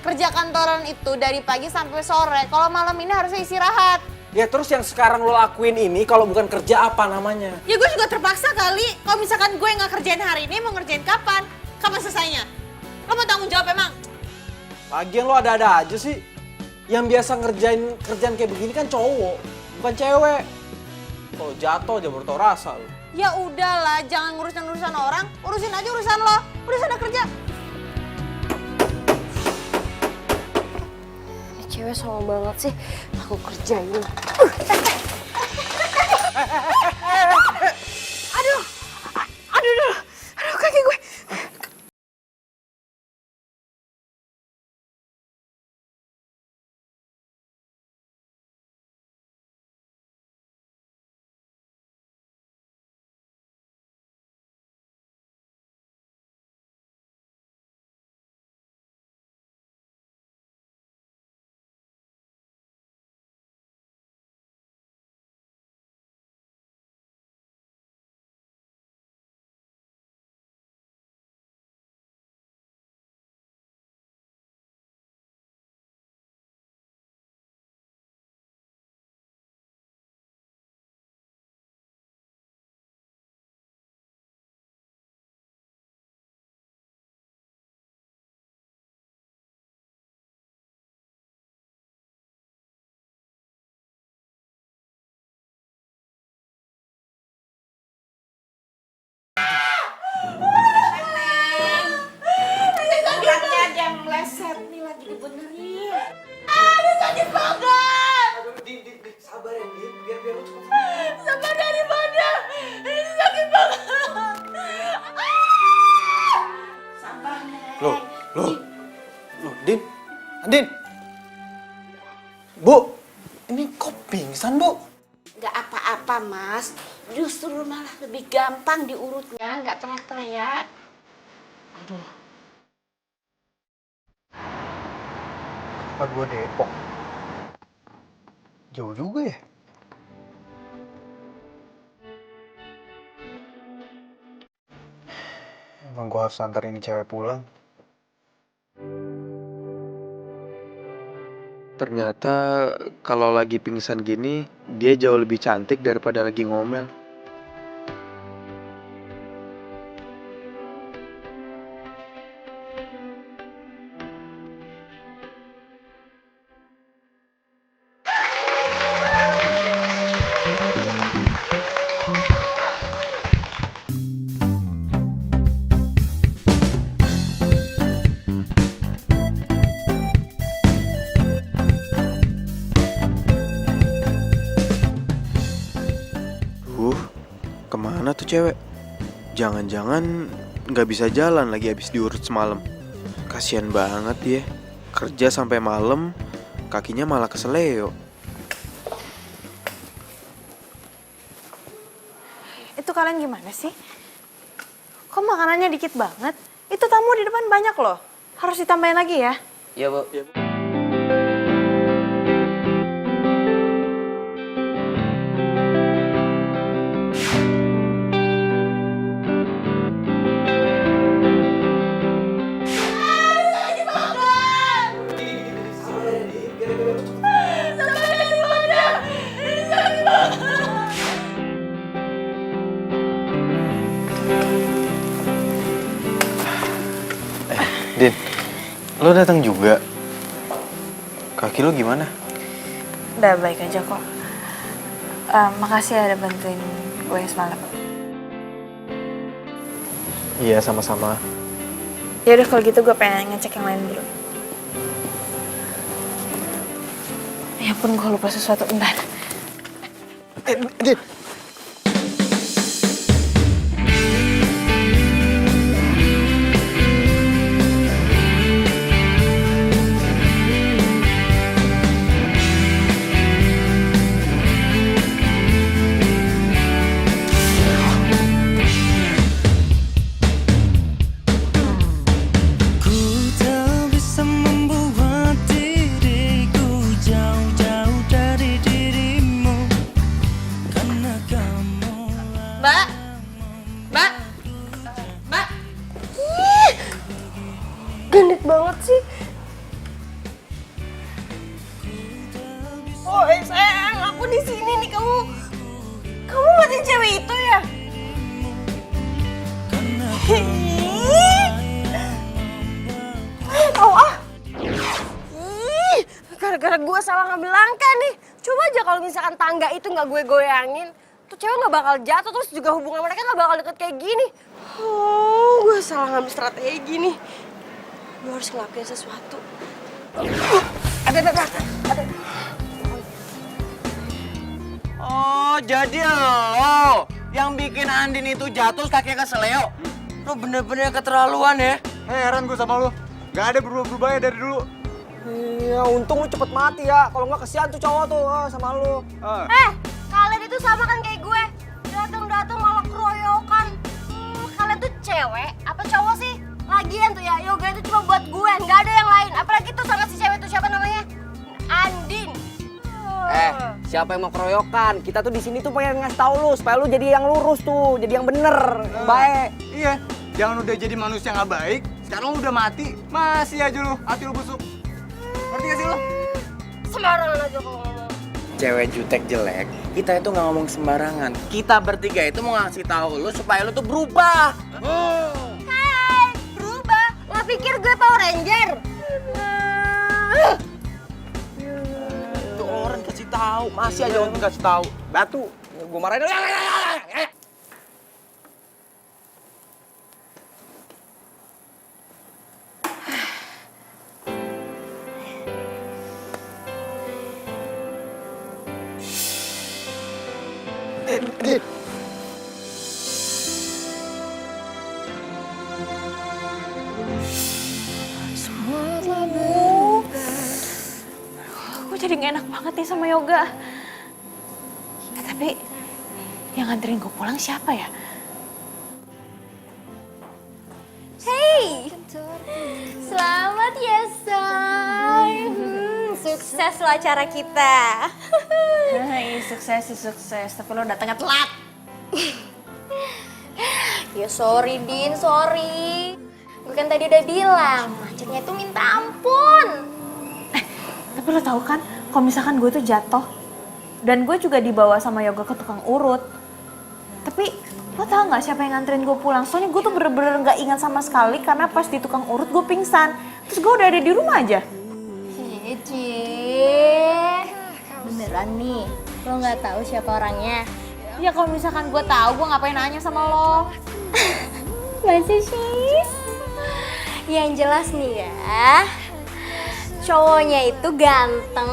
Kerja kantoran itu dari pagi sampai sore. Kalau malam ini harusnya istirahat. Ya terus yang sekarang lo lakuin ini kalau bukan kerja apa namanya? Ya gue juga terpaksa kali. Kalau misalkan gue nggak kerjain hari ini, mau ngerjain kapan? Kapan selesainya? Lo mau tanggung jawab emang? Lagian lo ada-ada aja sih. Yang biasa ngerjain kerjaan kayak begini kan cowok, bukan cewek. Kalau jatuh aja baru tau rasa lo. Ya udahlah, jangan ngurusin orang. Urusin aja urusan lo. Udah sana kerja. Cewek sama banget sih, aku kerjain. Aduh, kaki gue. Sabar ya, Din. Biar lo cepet. Sabar dari mana? Ini sakit banget. Loh, Din. Andin. Bu, ini kok pingsan, Bu? Nggak apa-apa, Mas. Justru malah lebih gampang diurutnya, nggak teriak-teriak. Apa gua Depok? Jauh juga ya? Emang gua harus antar ini cewek pulang. Ternyata kalau lagi pingsan gini, dia jauh lebih cantik daripada lagi ngomel. Kemana tuh cewek? Jangan-jangan nggak bisa jalan lagi habis diurut semalam. Kasian banget dia. Kerja sampai malam, kakinya malah keseleo. Itu kalian gimana sih? Kok makanannya dikit banget? Itu tamu di depan banyak loh. Harus ditambahin lagi ya? Iya, Bu. Din, lo datang juga. Kaki lo gimana? Udah baik aja kok. Makasih ya udah bantuin gue semalam. Iya, sama-sama. Ya udah kalau gitu gue pengen ngecek yang lain dulu. Ya ampun, gue lupa sesuatu. Bentar. Din. Genit banget sih. Oh, sayang, aku di sini nih kamu ngeliatin cewek itu ya? Oh ah, gara-gara gue salah ngambil langkah nih. Coba aja kalau misalkan tangga itu nggak gue goyangin, tuh cewek nggak bakal jatuh, terus juga hubungan mereka nggak bakal deket kayak gini. Oh, gue salah ngambil strategi nih. Gue harus ngelakuin sesuatu. Ada. Oh, jadi lo yang bikin Andin itu jatuh kakinya keseleo. Lo bener-bener keterlaluan ya. Heran gue sama lu. Gak ada berubah-berubahnya dari dulu. Iya, untung lu cepet mati ya. Kalau nggak kesian tuh cowok tuh sama lu. Kalian itu sama kan kayak gue. Datang malah keroyokan. Kalian tuh cewek apa cowok sih? Lagian tuh ya, yoga itu cuma buat gue, nggak ada yang lain. Apalagi tuh sama si cewek itu siapa namanya? Andin. Siapa yang mau keroyokan? Kita tuh di sini tuh pengen ngasih tahu lu supaya lu jadi yang lurus tuh, jadi yang bener, yang baik. Iya, jangan udah jadi manusia nggak baik. Sekarang lu udah mati, masih aja lu hati lu busuk. Ngerti gak sih lu? Sembarangan aja kalau ngomong. Cewek jutek jelek, kita itu nggak ngomong sembarangan. Kita bertiga itu mau ngasih tahu lu supaya lu tuh berubah. Hai, berubah? Nggak pikir gue Power Ranger? Tuh orang kasih tahu, masih aja orang kasih tahu. Batu, gue marahin lu. Aku jadi gak enak banget nih sama Yoga. Tapi yang nganterin gue pulang siapa ya? Hey, selamat ya Say. Sukses lo acara kita. Iya sukses. Tapi lo datangnya telat. Ya sorry Din, sorry. Gue kan tadi udah bilang, macetnya tuh minta ampun. Tapi lo tahu kan, kalau misalkan gue tuh jatuh dan gue juga dibawa sama Yoga ke tukang urut. Tapi lo tau nggak siapa yang nganterin gue pulang? Soalnya gue tuh bener-bener nggak ingat sama sekali karena pas di tukang urut gue pingsan. Terus gue udah ada di rumah aja. Cie, beneran nih, lo nggak tahu siapa orangnya? Ya kalau misalkan gue tahu, gue ngapain nanya sama lo? Masa sih? Yang jelas nih ya, cowoknya itu ganteng.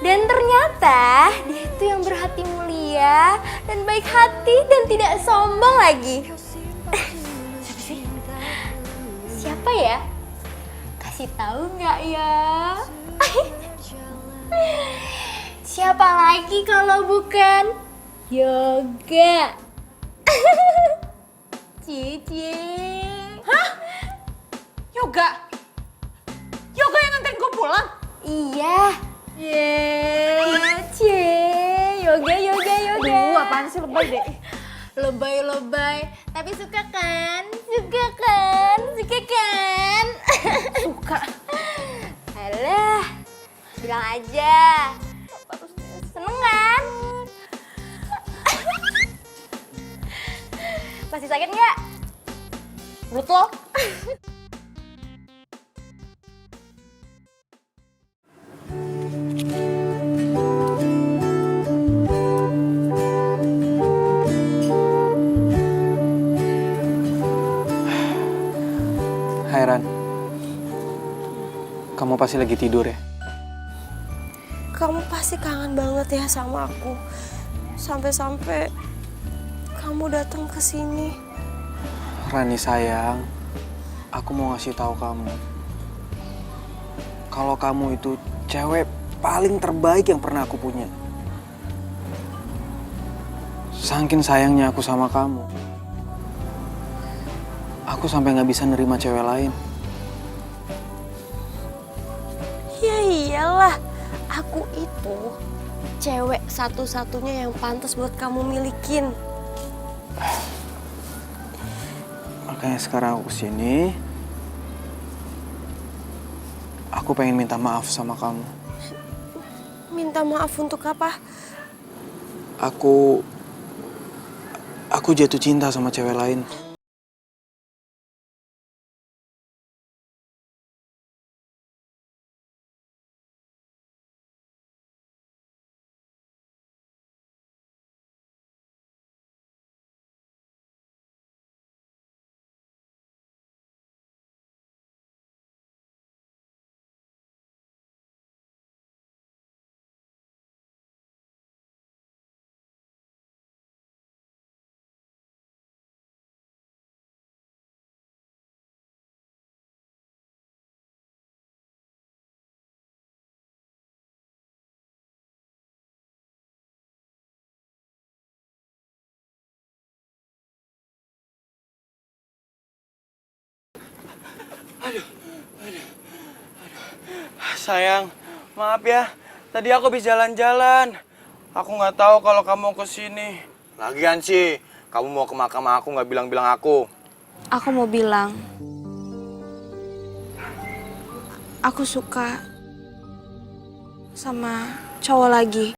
Dan ternyata dia itu yang berhati mulia dan baik hati dan tidak sombong lagi. Siapa sih? Siapa ya? Kasih tahu nggak ya? Siapa lagi kalau bukan Yoga? Cici. Hah? Yoga? Yoga yang nganterin gue pulang? Iya. Cie, Yoga. Aduh, apaan sih lebay deh. Lebay. Tapi suka kan? Suka. Suka. Alah, bilang aja. Seneng kan? Masih sakit nggak? Menurut lo? Hai Ran, kamu pasti lagi tidur ya? Kamu pasti kangen banget ya sama aku. Sampai-sampai kamu datang ke sini. Rani sayang, aku mau ngasih tahu kamu. Kalau kamu itu cewek paling terbaik yang pernah aku punya. Saking sayangnya aku sama kamu, aku sampai nggak bisa nerima cewek lain. Ya iyalah, aku itu cewek satu-satunya yang pantas buat kamu milikin. Makanya sekarang aku kesini, aku pengen minta maaf sama kamu. Minta maaf untuk apa? Aku jatuh cinta sama cewek lain. Sayang, maaf ya. Tadi aku habis jalan-jalan. Aku nggak tahu kalau kamu kesini. Lagian sih, kamu mau ke makam aku nggak bilang-bilang aku. Aku mau bilang, aku suka sama cowok lagi.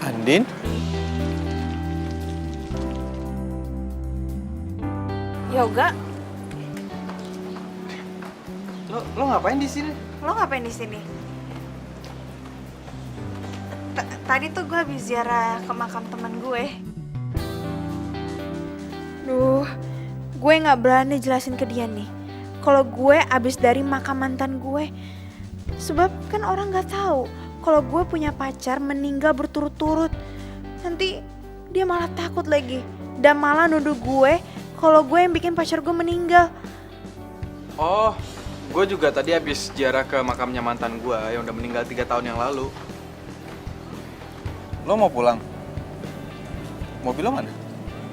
Andin? Yoga, Lo ngapain di sini? lo ngapain di sini? Tadi tuh gue habis ziarah ke makam teman gue. Duh, gue nggak berani jelasin ke dia nih. Kalau gue abis dari makam mantan gue, sebab kan orang nggak tahu kalau gue punya pacar meninggal berturut-turut. Nanti dia malah takut lagi dan malah nuduh gue kalau gue yang bikin pacar gue meninggal. Oh, gue juga tadi habis ziarah ke makamnya mantan gue yang udah meninggal 3 tahun yang lalu. Lo mau pulang? Mobil lo mana?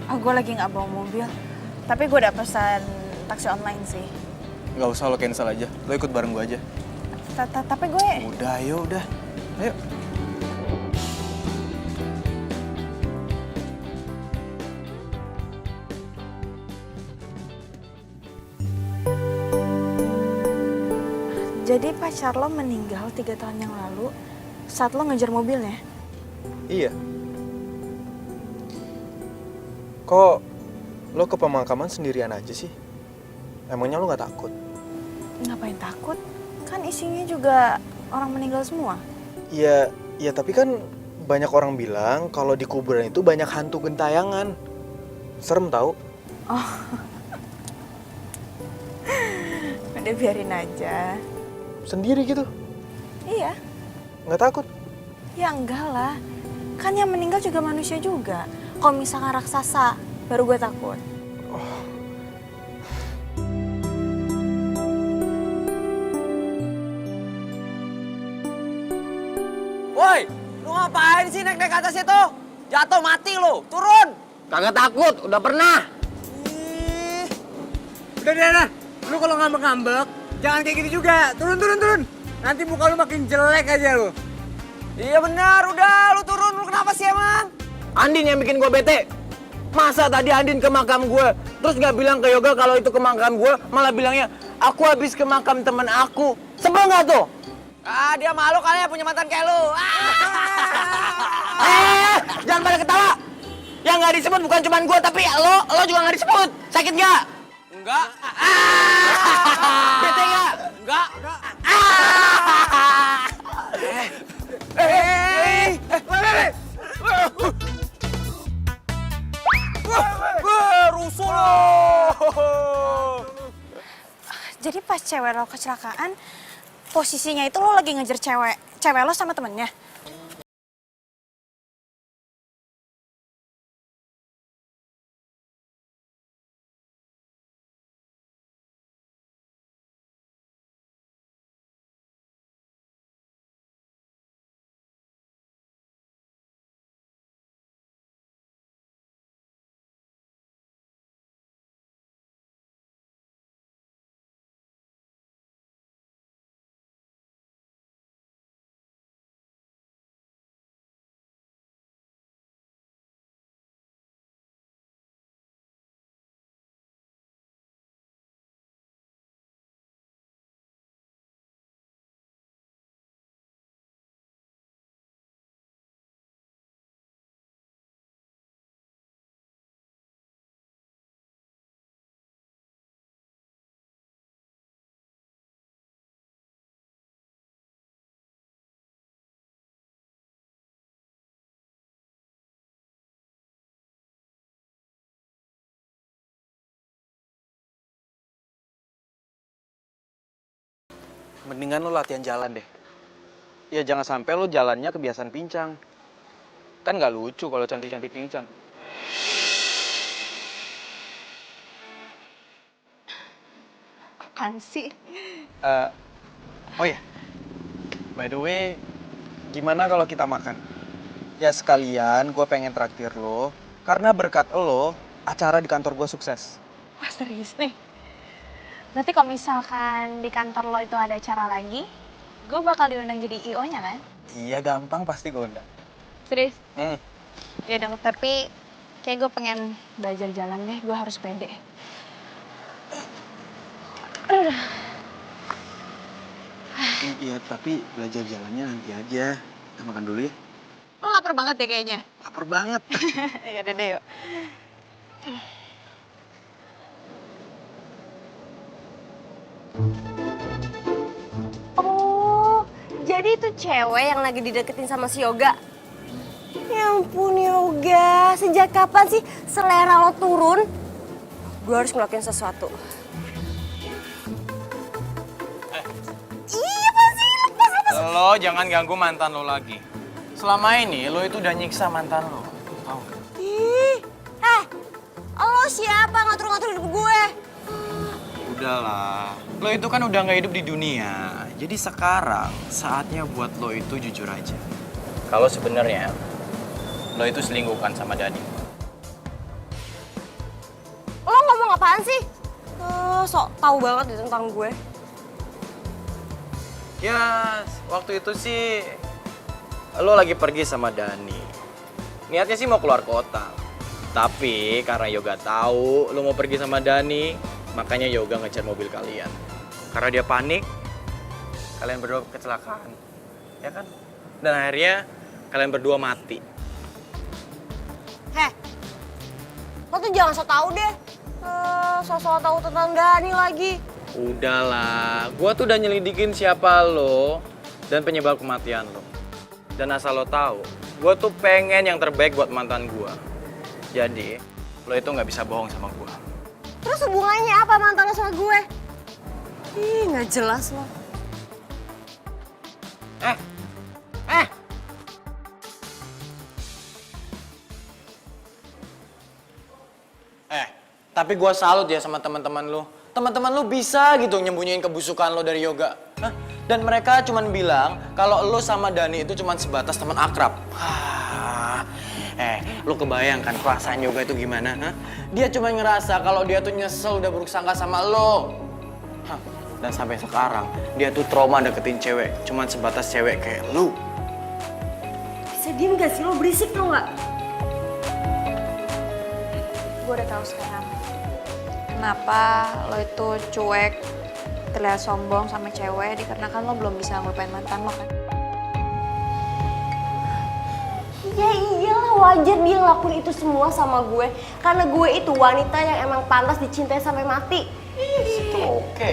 Oh, gue lagi nggak bawa mobil, tapi gue udah pesan taksi online sih. Gak usah, lo cancel aja. Lo ikut bareng gue aja. Tapi gue... Udah, ayo udah. Ayo. Jadi pacar lo meninggal 3 tahun yang lalu saat lo ngejar mobilnya? Iya. Kok lo ke pemakaman sendirian aja sih? Emangnya lo gak takut? Ngapain takut? Kan isinya juga orang meninggal semua. Iya, ya tapi kan banyak orang bilang kalau di kuburan itu banyak hantu gentayangan. Serem tau? Oh. Udah biarin aja. Sendiri gitu? Iya. Nggak takut? Ya enggak lah. Kan yang meninggal juga manusia juga. Kalau misalkan raksasa, baru gue takut. Woi, lu ngapain sih naik ke atas itu? Jatuh mati lu, turun. Kagak takut, udah pernah. Udah. Lu kalau ngambek-ngambek, jangan kayak gitu juga. Turun. Nanti muka lu makin jelek aja lu. Iya benar, udah lu turun, lu kenapa sih emang? Andin yang bikin gue bete. Masa tadi Andin ke makam gue, terus nggak bilang ke Yoga kalau itu ke makam gue, malah bilangnya, aku habis ke makam temen aku. Sebel nggak tuh? Ah, dia malu kali ya punya mantan kayak lu. Jangan pada ketawa. Yang nggak disebut bukan cuma gue, tapi lo juga nggak disebut. Sakit nggak? Enggak. Bete nggak? Enggak. Rusuh lo. Jadi pas cewek lo kecelakaan, posisinya itu lo lagi ngejar cewek lo sama temennya? Mendingan lo latihan jalan deh. Ya jangan sampai lo jalannya kebiasaan pincang. Kan nggak lucu kalau cantik-cantik pincang. Apaan sih? Oh ya, by the way, gimana kalau kita makan? Ya sekalian gue pengen traktir lo, karena berkat lo, acara di kantor gue sukses. Wah serius nih? Berarti kalau misalkan di kantor lo itu ada acara lagi, gue bakal diundang jadi I.O.-nya kan? Iya gampang pasti gue undang. Serius? Ya dong, tapi kayak gue pengen belajar jalan deh, gue harus pede. Iya, tapi belajar jalannya nanti aja. Kita makan dulu ya. Lo lapar banget deh kayaknya. Lapar banget. Ya udah deh yuk. Oh, jadi itu cewek yang lagi dideketin sama si Yoga? Ya ampun Yoga, sejak kapan sih selera lo turun? Gue harus ngelakuin sesuatu. Iya pasti, lepas. Lo jangan ganggu mantan lo lagi. Selama ini lo itu udah nyiksa mantan lo. Tahu gak? Ih, lo siapa ngatur-ngatur hidup gue? Udahlah. Lo itu kan udah nggak hidup di dunia. Jadi sekarang saatnya buat lo itu jujur aja. Kalau sebenarnya lo itu selingkuhan sama Dani. Lo ngomong apaan sih? Sok tahu banget deh tentang gue. Ya, waktu itu sih lo lagi pergi sama Dani. Niatnya sih mau keluar kota. Tapi karena Yoga tahu lo mau pergi sama Dani, makanya Yoga ngejar mobil kalian. Karena dia panik, kalian berdua kecelakaan. Ya kan? Dan akhirnya kalian berdua mati. Lo tuh jangan sok tahu deh. Sok tahu tentang Dani lagi. Udahlah, gua tuh udah nyelidikin siapa lo dan penyebab kematian lo. Dan asal lo tahu, gua tuh pengen yang terbaik buat mantan gua. Jadi, lo itu nggak bisa bohong sama gua. Terus hubungannya apa mantan lo sama gue? Ih, nggak jelas lo. Tapi gua salut ya sama teman-teman lu. Teman-teman lu bisa gitu nyembunyiin kebusukan lo dari Yoga. Hah? Dan mereka cuman bilang kalau lo sama Dani itu cuman sebatas teman akrab. Lu kebayang kan perasaan Yoga itu gimana? Hah? Dia cuma ngerasa kalau dia tuh nyesel udah buruk sangka sama lo. Dan sampai sekarang dia tuh trauma deketin cewek, cuman sebatas cewek kayak lu. Bisa Diem gak sih lo, berisik tau gak? Gue udah tahu sekarang kenapa lo itu cuek, terlihat sombong sama cewek dikarenakan lo belum bisa ngelupain mantan lo kan. Ya iyalah, wajar dia ngelakuin itu semua sama gue. Karena gue itu wanita yang emang pantas dicintai sampai mati. Itu oke.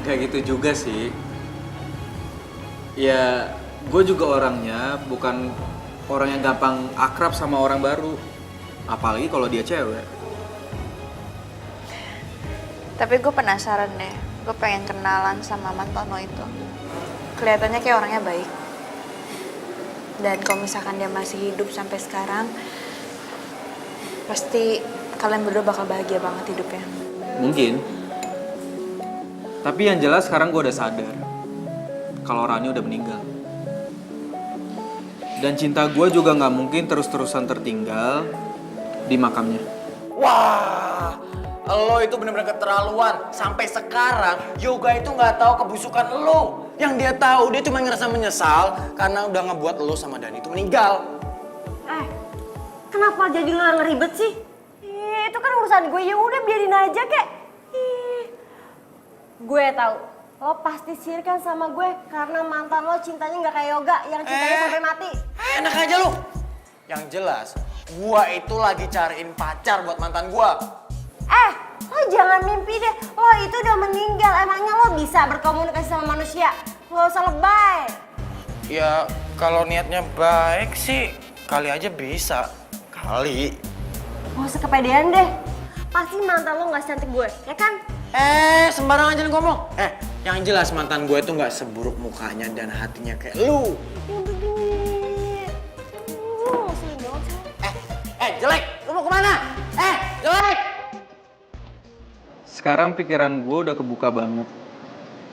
Kayak gitu juga sih. Ya, gue juga orangnya bukan orang yang gampang akrab sama orang baru. Apalagi kalau dia cewek. Tapi gue penasaran deh, gue pengen kenalan sama mantan lo itu. Kelihatannya kayak orangnya baik. Dan kalau misalkan dia masih hidup sampai sekarang, pasti kalian berdua bakal bahagia banget hidupnya. Mungkin. Tapi yang jelas sekarang gue udah sadar kalau Rani udah meninggal. Dan cinta gue juga nggak mungkin terus-terusan tertinggal di makamnya. Wah, lo itu bener-bener keterlaluan. Sampai sekarang Yoga itu nggak tahu kebusukan lo. Yang dia tahu dia cuma ngerasa menyesal karena udah ngebuat lo sama Dani itu meninggal. Kenapa jadi lo yang ngeribet sih? Itu kan urusan gue, ya udah biarin aja kek. Gue tahu, lo pasti sirik kan sama gue karena mantan lo cintanya nggak kayak Yoga yang cintanya sampai mati. Enak aja lo. Yang jelas, gua itu lagi cariin pacar buat mantan gua. Lo jangan mimpi deh, lo itu udah meninggal. Emangnya lo bisa berkomunikasi sama manusia? Lo usah lebay. Ya, kalau niatnya baik sih kali aja bisa. Kali. Gak usah kepedean deh. Pasti mantan lo gak secantik gue, ya kan? Sembarangan aja ngomong. Yang jelas mantan gue itu nggak seburuk mukanya dan hatinya kayak lu. Yang begini. Ngeselin banget sih. Jelek, lu mau kemana? Jelek. Sekarang pikiran gue udah kebuka banget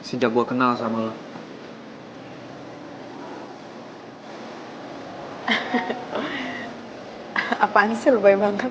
sejak gue kenal sama lo. Apaan sih, lebay banget.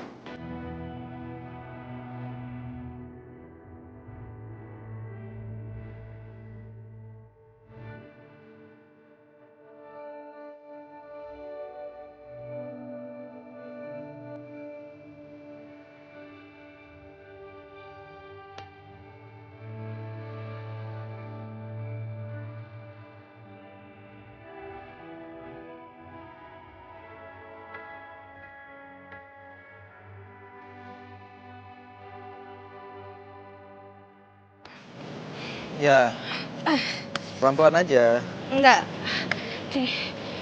Ya, pelan-pelan aja. Enggak.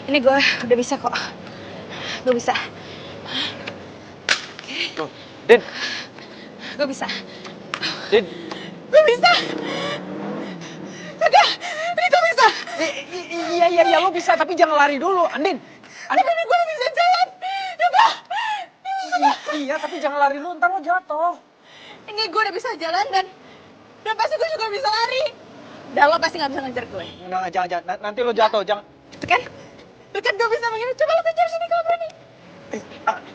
Ini gue udah bisa kok. Gue bisa. Tuh, Din. Gue bisa. Din. Gue bisa. Udah, ini gue bisa. Iya, lo bisa, tapi jangan lari dulu, Andin. Tapi ini gue bisa jalan. Udah. Iya, tapi jangan lari dulu, ntar lo jatuh. Ini gue udah bisa jalan dan pasti gue juga bisa lari. Dan lo pasti gak bisa ngejar gue. Enggak, jangan. Nanti lo jatuh, jangan. Itu kan gue bisa begini. Coba lo kejar sini kalau berani.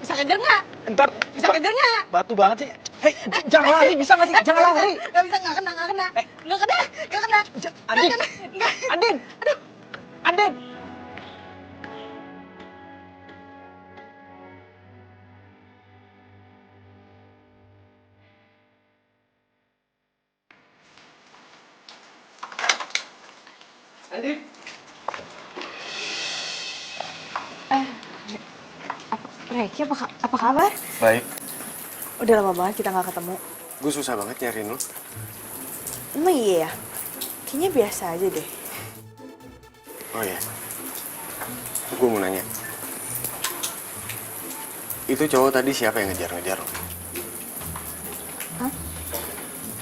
Bisa kejar nggak? Ntar. Bisa kejar nggak? Batu banget sih. Hei, jangan lari, bisa nggak sih? Jangan lari. Gak bisa, nggak kena. Nggak kena. Andin. Andin. Aduh. Andin. Andin. Reki, apa kabar? Baik. Udah lama banget kita nggak ketemu. Gue susah banget nyariin lo. Emang iya ya? Kayaknya biasa aja deh. Oh ya. Gue mau nanya. Itu cowok tadi siapa yang ngejar-ngejar lo? Hah?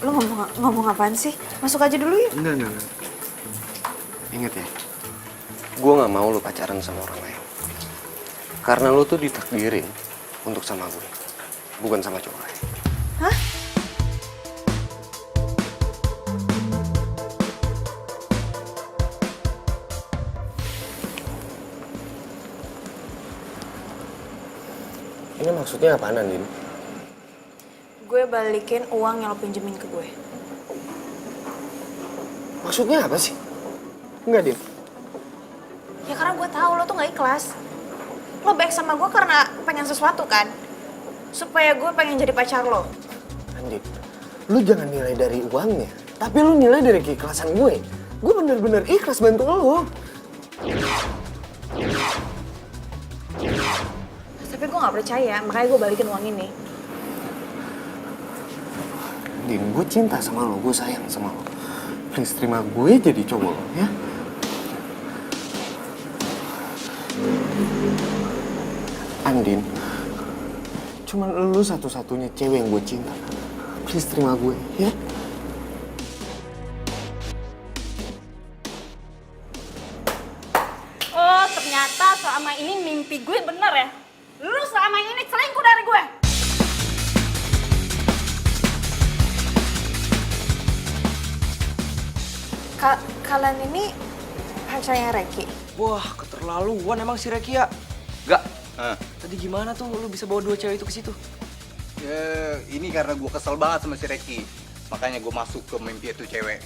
Lo ngomong apaan sih? Masuk aja dulu yuk. Enggak. Ingat ya. Gue gak mau lo pacaran sama orang lain. Karena lo tuh ditakdirin untuk sama gue. Bukan sama cowok lain. Hah? Ini maksudnya apaan, Andin? Gue balikin uang yang lo pinjemin ke gue. Maksudnya apa sih? Enggak, Din. Ya karena gue tahu lo tuh nggak ikhlas. Lo baik sama gue karena pengen sesuatu kan? Supaya gue pengen jadi pacar lo. Andin, lu jangan nilai dari uangnya, tapi lu nilai dari keikhlasan gue. Gue bener-bener ikhlas bantu lo. Tapi gue nggak percaya, makanya gue balikin uang ini. Din, gue cinta sama lo, gue sayang sama lo. Please terima gue jadi cowok lo, ya. Andin, cuman lu satu-satunya cewek yang gue cinta. Please terima gue, ya. Oh, ternyata selama ini mimpi gue bener ya. Lu selama ini selingkuh dari gue. Kalian ini pacarnya Reki? Wah, keterlaluan emang si Reki ya. Gak. Tadi gimana tuh lu bisa bawa 2 cewek itu ke situ? Ya, ini karena gue kesel banget sama si Reki. Makanya gue masuk ke mimpi itu cewek.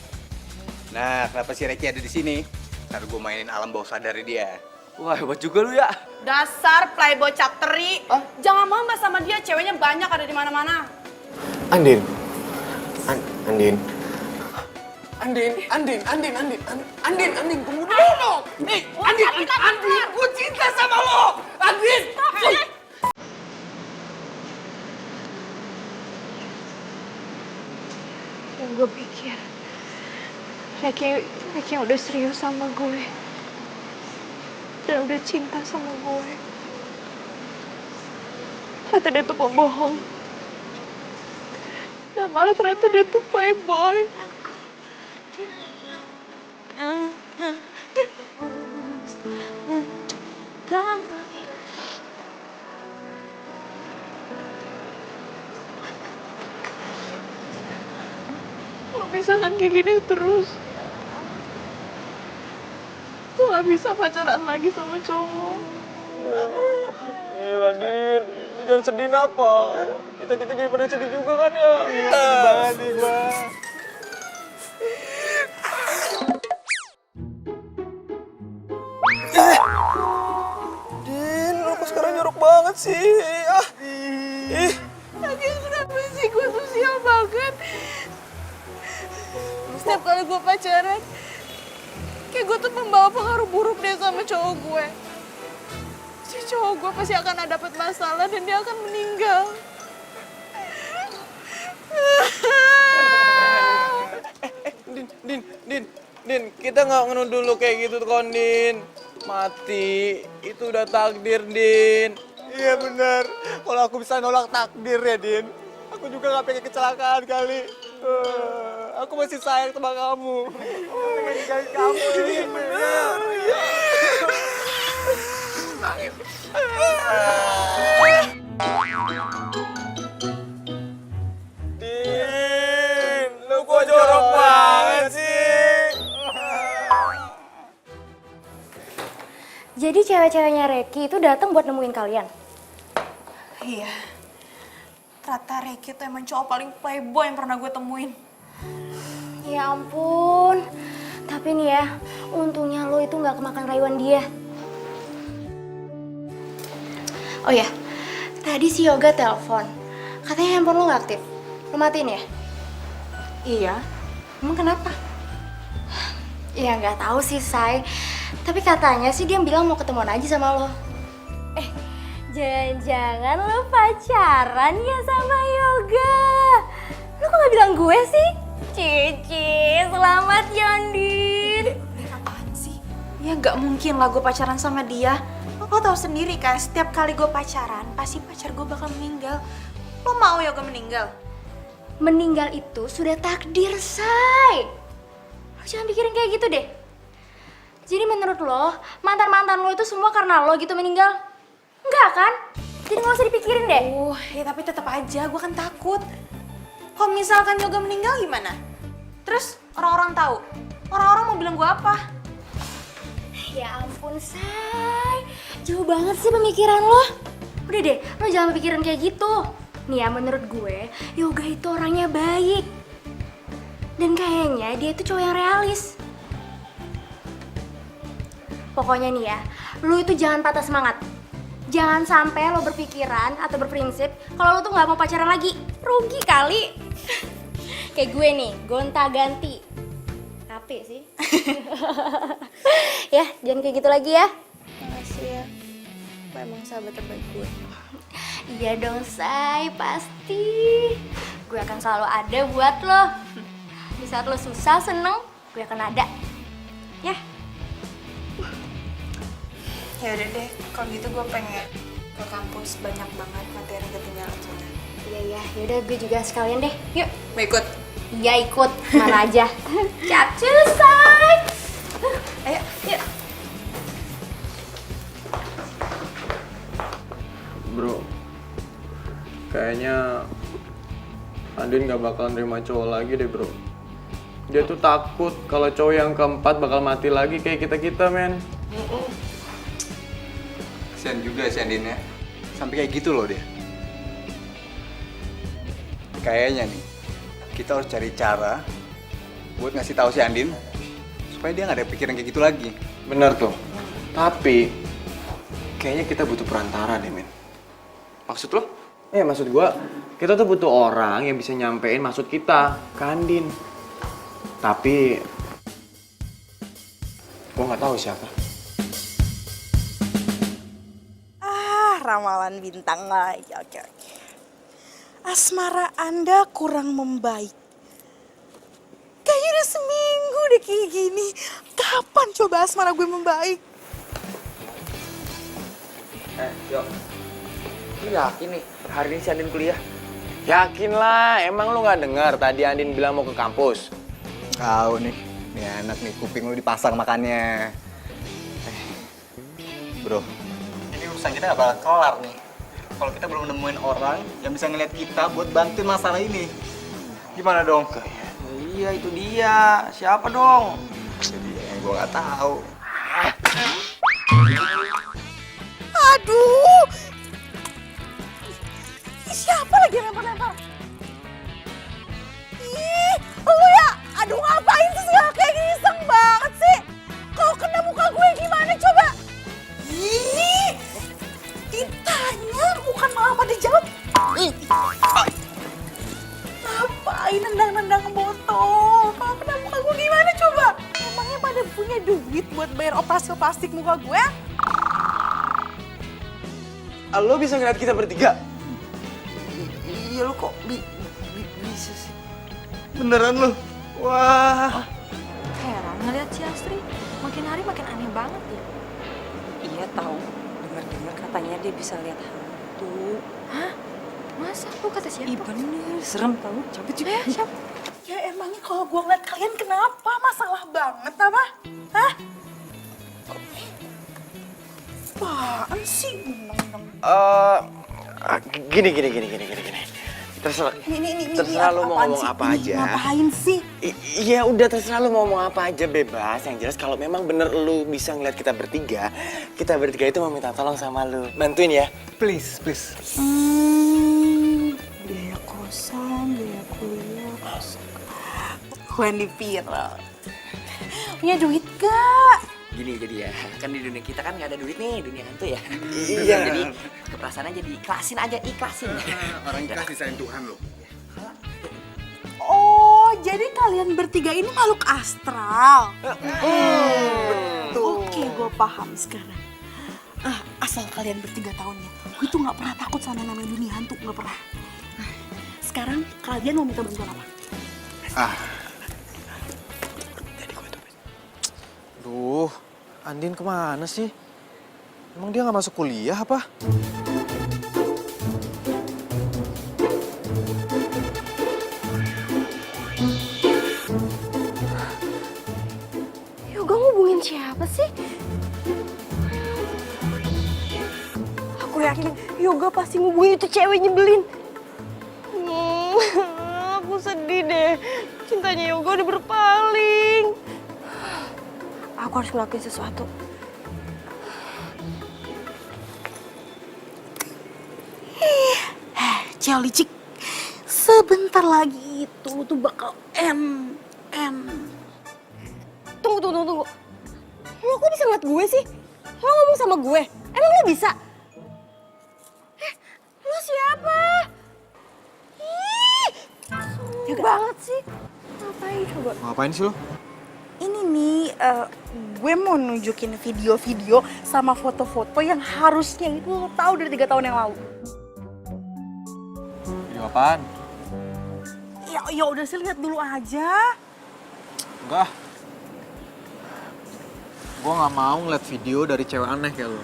Nah, kenapa si Reki ada di sini? Karena gue mainin alam bawah sadar dia. Wah, hebat juga lu ya. Dasar playboy capteri. Jangan mamba sama dia, ceweknya banyak ada di mana-mana. Andin. Andin, tunggu dulu. Nih, Andin, gue cinta sama lo. Andin. Yang gue pikir, Reki udah serius sama gue. Dan udah cinta sama gue. Ternyata dia tuh pembohong. Dan malah ternyata dia tuh playboy. Lo bisa kan kayak gini terus? Gue gak bisa pacaran lagi sama cowok. Iya, Din. Jangan sedih apa? Kita jadi pada sedih juga kan ya? Sedih banget nih gue. Din, lu kok sekarang jorok banget sih? Lagi kenapa sih gue tuh sial banget? Setiap kali gue pacaran, kayak gue tuh membawa pengaruh buruk deh sama cowok gue. Si cowok gue pasti akan dapat masalah dan dia akan meninggal. Din, kita nggak ngenuduh lu kayak gitu kon, Din. Mati, itu udah takdir, Din. Iya bener. Kalau aku bisa nolak takdir ya, Din. Aku juga gak pengen kecelakaan kali. Aku masih sayang sama kamu. Pengen ninggalin kamu, Din. Bener. Nangis. Din, lu kok jorok banget sih? Jadi cewek-ceweknya Reki itu datang buat nemuin kalian? Iya. Ternyata Reki tuh emang cowok paling playboy yang pernah gue temuin. Ya ampun. Tapi nih ya, untungnya lo itu nggak kemakan rayuan dia. Oh ya, tadi si Yoga telepon. Katanya handphone lo nggak aktif. Lo matiin ya? Iya. Emang kenapa? Ya nggak tahu sih, Say. Tapi katanya sih dia bilang mau ketemuan aja sama lo. Jangan-jangan lo pacaran ya sama Yoga? Lo kok gak bilang gue sih? Cici, selamat ya, Andin. Apaan sih? Ya gak mungkin lah gue pacaran sama dia. Lo tau sendiri kan, setiap kali gue pacaran, pasti pacar gue bakal meninggal. Lo mau Yoga meninggal? Meninggal itu sudah takdir, Say. Lo jangan pikirin kayak gitu deh. Jadi menurut lo, mantan-mantan lo itu semua karena lo gitu meninggal? Enggak kan? Jadi gak usah dipikirin deh. Ya tapi tetap aja, gue kan takut. Kalau misalkan Yoga meninggal gimana? Terus orang-orang tahu? Orang-orang mau bilang gue apa? Ya ampun, Say. Jauh banget sih pemikiran lo. Udah deh, lo jangan pikirin kayak gitu. Nih ya, menurut gue, Yoga itu orangnya baik. Dan kayaknya dia itu cowok yang realis. Pokoknya nih ya, lu itu jangan patah semangat. Jangan sampai lo berpikiran atau berprinsip kalau lo tuh nggak mau pacaran lagi. Rugi kali. Kayak gue nih, gonta-ganti. Capek sih. Ya, jangan kayak gitu lagi ya. Makasih ya. Lo emang sahabat terbaik gue. Iya dong, Say, pasti. Gue akan selalu ada buat lo. Di saat lo susah, seneng, gue akan ada. Ya. Ya udah deh, kalau gitu gue pengen ke kampus, banyak banget materi ketinggalan soalnya. Iya, yaudah gue juga sekalian deh. Yuk. Mau ikut? Iya ikut, mana aja. Capcus, Say. Ayo, yuk. Bro, kayaknya Andin gak bakal nerima cowok lagi deh bro. Dia tuh takut kalau cowok yang keempat bakal mati lagi kayak kita-kita, men. Kasian juga si Andin ya. Sampai kayak gitu loh dia. Kayaknya nih, kita harus cari cara buat ngasih tahu si Andin supaya dia nggak ada pikiran kayak gitu lagi. Bener tuh. Tapi kayaknya kita butuh perantara deh, men. Maksud lo? Maksud gua, kita tuh butuh orang yang bisa nyampein maksud kita ke Andin. Tapi gua nggak tahu siapa. Ramalan bintang lagi. Oke. Asmara Anda kurang membaik. Kayaknya udah seminggu deh kayak gini. Kapan coba asmara gue membaik? Yo. Lu yakin nih hari ini si Andin kuliah? Yakin lah, emang lu nggak dengar tadi Andin bilang mau ke kampus? Tahu nih anak nih kuping lu dipasang makannya. Bro, ini urusan kita gak bakal kelar nih kalau kita belum nemuin orang yang bisa ngeliat kita buat bantuin masalah ini. Gimana dong? Iya itu dia. Siapa dong? Jadi yang gue nggak tahu. Aduh! Siapa lagi yang lempar-lempar? Ih, lu ya! Aduh ngapain sih segala kayak gini, iseng banget sih! Kalau kena muka gue gimana coba? Ih! Ditanya bukan malah pada jawab. Ngapain nendang-nendang botol? Kalau kena muka gue gimana coba? Emangnya pada punya duit buat bayar operasi plastik muka gue? Lo bisa ngeliat kita bertiga? Iya lu kok bisa sih? Beneran lu? Wah. Heran ngeliat si Astri, makin hari makin aneh banget ya. Iya tahu, dengar-dengar katanya dia bisa lihat hantu. Hah? Masa? Lu kata siapa? Ih bener, serem tahu. Cabut juga. Siapa? Ya emangnya kalau gue ngeliat kalian kenapa? Masalah banget apa? Hah? Apaan sih? Gini. Terserah lo mau ngomong apa aja. Ngapain sih? Iya udah terserah lo mau ngomong apa aja, bebas. Yang jelas kalau memang bener lo bisa ngeliat kita bertiga itu mau minta tolong sama lo. Bantuin ya. Please. Biaya kosan, biaya kuliah, kosan. Wendy Pira. Punya duit gak? Gini jadi ya, kan di dunia kita kan nggak ada duit nih, dunia hantu ya. Iya. Jadi keperasaannya jadi ikhlasin. Orang ikhlas disayang Tuhan lo. Oh, jadi kalian bertiga ini makhluk astral. Betul. Oke, gue paham sekarang. Asal kalian bertiga tahunnya, gue tuh nggak pernah takut sama namanya dunia hantu, nggak pernah. Sekarang kalian mau minta bantuan apa? Duh, Andin kemana sih? Emang dia nggak masuk kuliah apa? Yoga ngubungin siapa sih? Aku yakin Yoga pasti ngubungin itu cewek nyebelin. Aku sedih deh. Cintanya Yoga udah berpaling. Aku harus ngelakuin sesuatu. Cel licik, sebentar lagi itu tuh bakal Tunggu. Lo kok bisa ngeliat gue sih? Lo ngomong sama gue? Emang lo bisa? Lo siapa? Ih, sombong banget sih. Ngapain coba? Ngapain sih lo? Ini nih, gue mau nunjukin video-video sama foto-foto yang harusnya itu lo tahu dari 3 tahun yang lalu. Video apaan? Ya udah sih, lihat dulu aja. Enggak. Gue nggak mau ngeliat video dari cewek aneh kayak lo.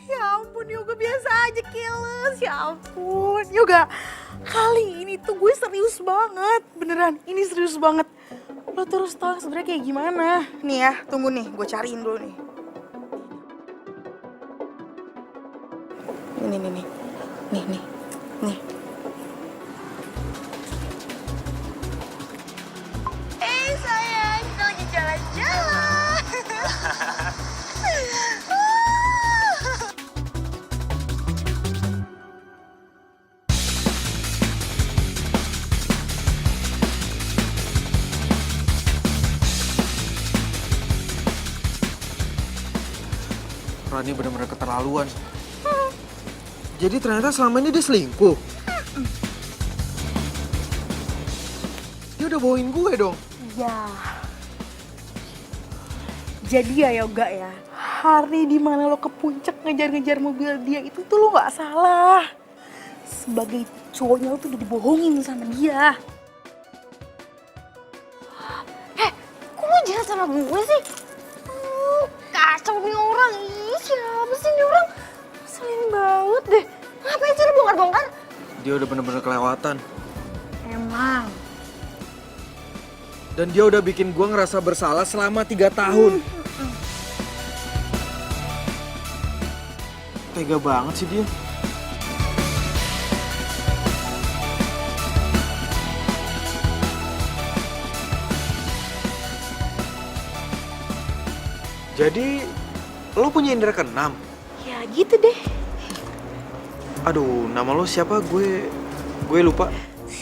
Ya ampun Yoga, biasa aja keles. Ya ampun Yoga, kali ini tuh gue serius banget. Beneran, ini serius banget. Lo terus tau sebenarnya kayak gimana. Nih ya, tunggu nih, gue cariin dulu nih. Nih. Sayang, kita lagi jalan-jalan. Rani bener-bener keterlaluan. Jadi ternyata selama ini dia selingkuh. Dia udah bawain gue dong. Ya. Jadi ya Yoga ya, hari dimana lo ke puncak ngejar-ngejar mobil dia itu tuh lo gak salah. Sebagai cowoknya lo tuh udah dibohongin sama dia. Kok lo jahat sama gue sih? Kacau nih orang. Ih, siapa sih nih orang? Ngeselin banget deh. Ngapain sih lo bongkar-bongkar? Dia udah bener-bener kelewatan. Emang. Dan dia udah bikin gue ngerasa bersalah selama 3 tahun. Tega banget sih dia. Jadi, lo punya indera keenam? Ya gitu deh. Aduh, nama lo siapa? Gue lupa.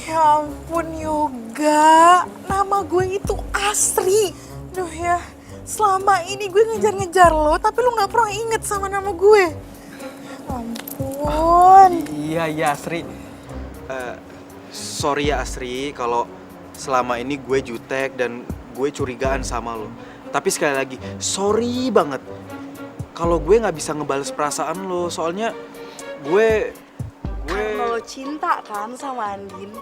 Ya ampun Yoga, nama gue itu Asri. Duh ya, selama ini gue ngejar-ngejar lo, tapi lo gak pernah inget sama nama gue. Ampun. Iya Asri. Sorry ya Asri, kalau selama ini gue jutek dan gue curigaan sama lo. Tapi sekali lagi, sorry banget kalau gue nggak bisa ngebales perasaan lo. Soalnya gue Karena lo cinta kan sama Andin.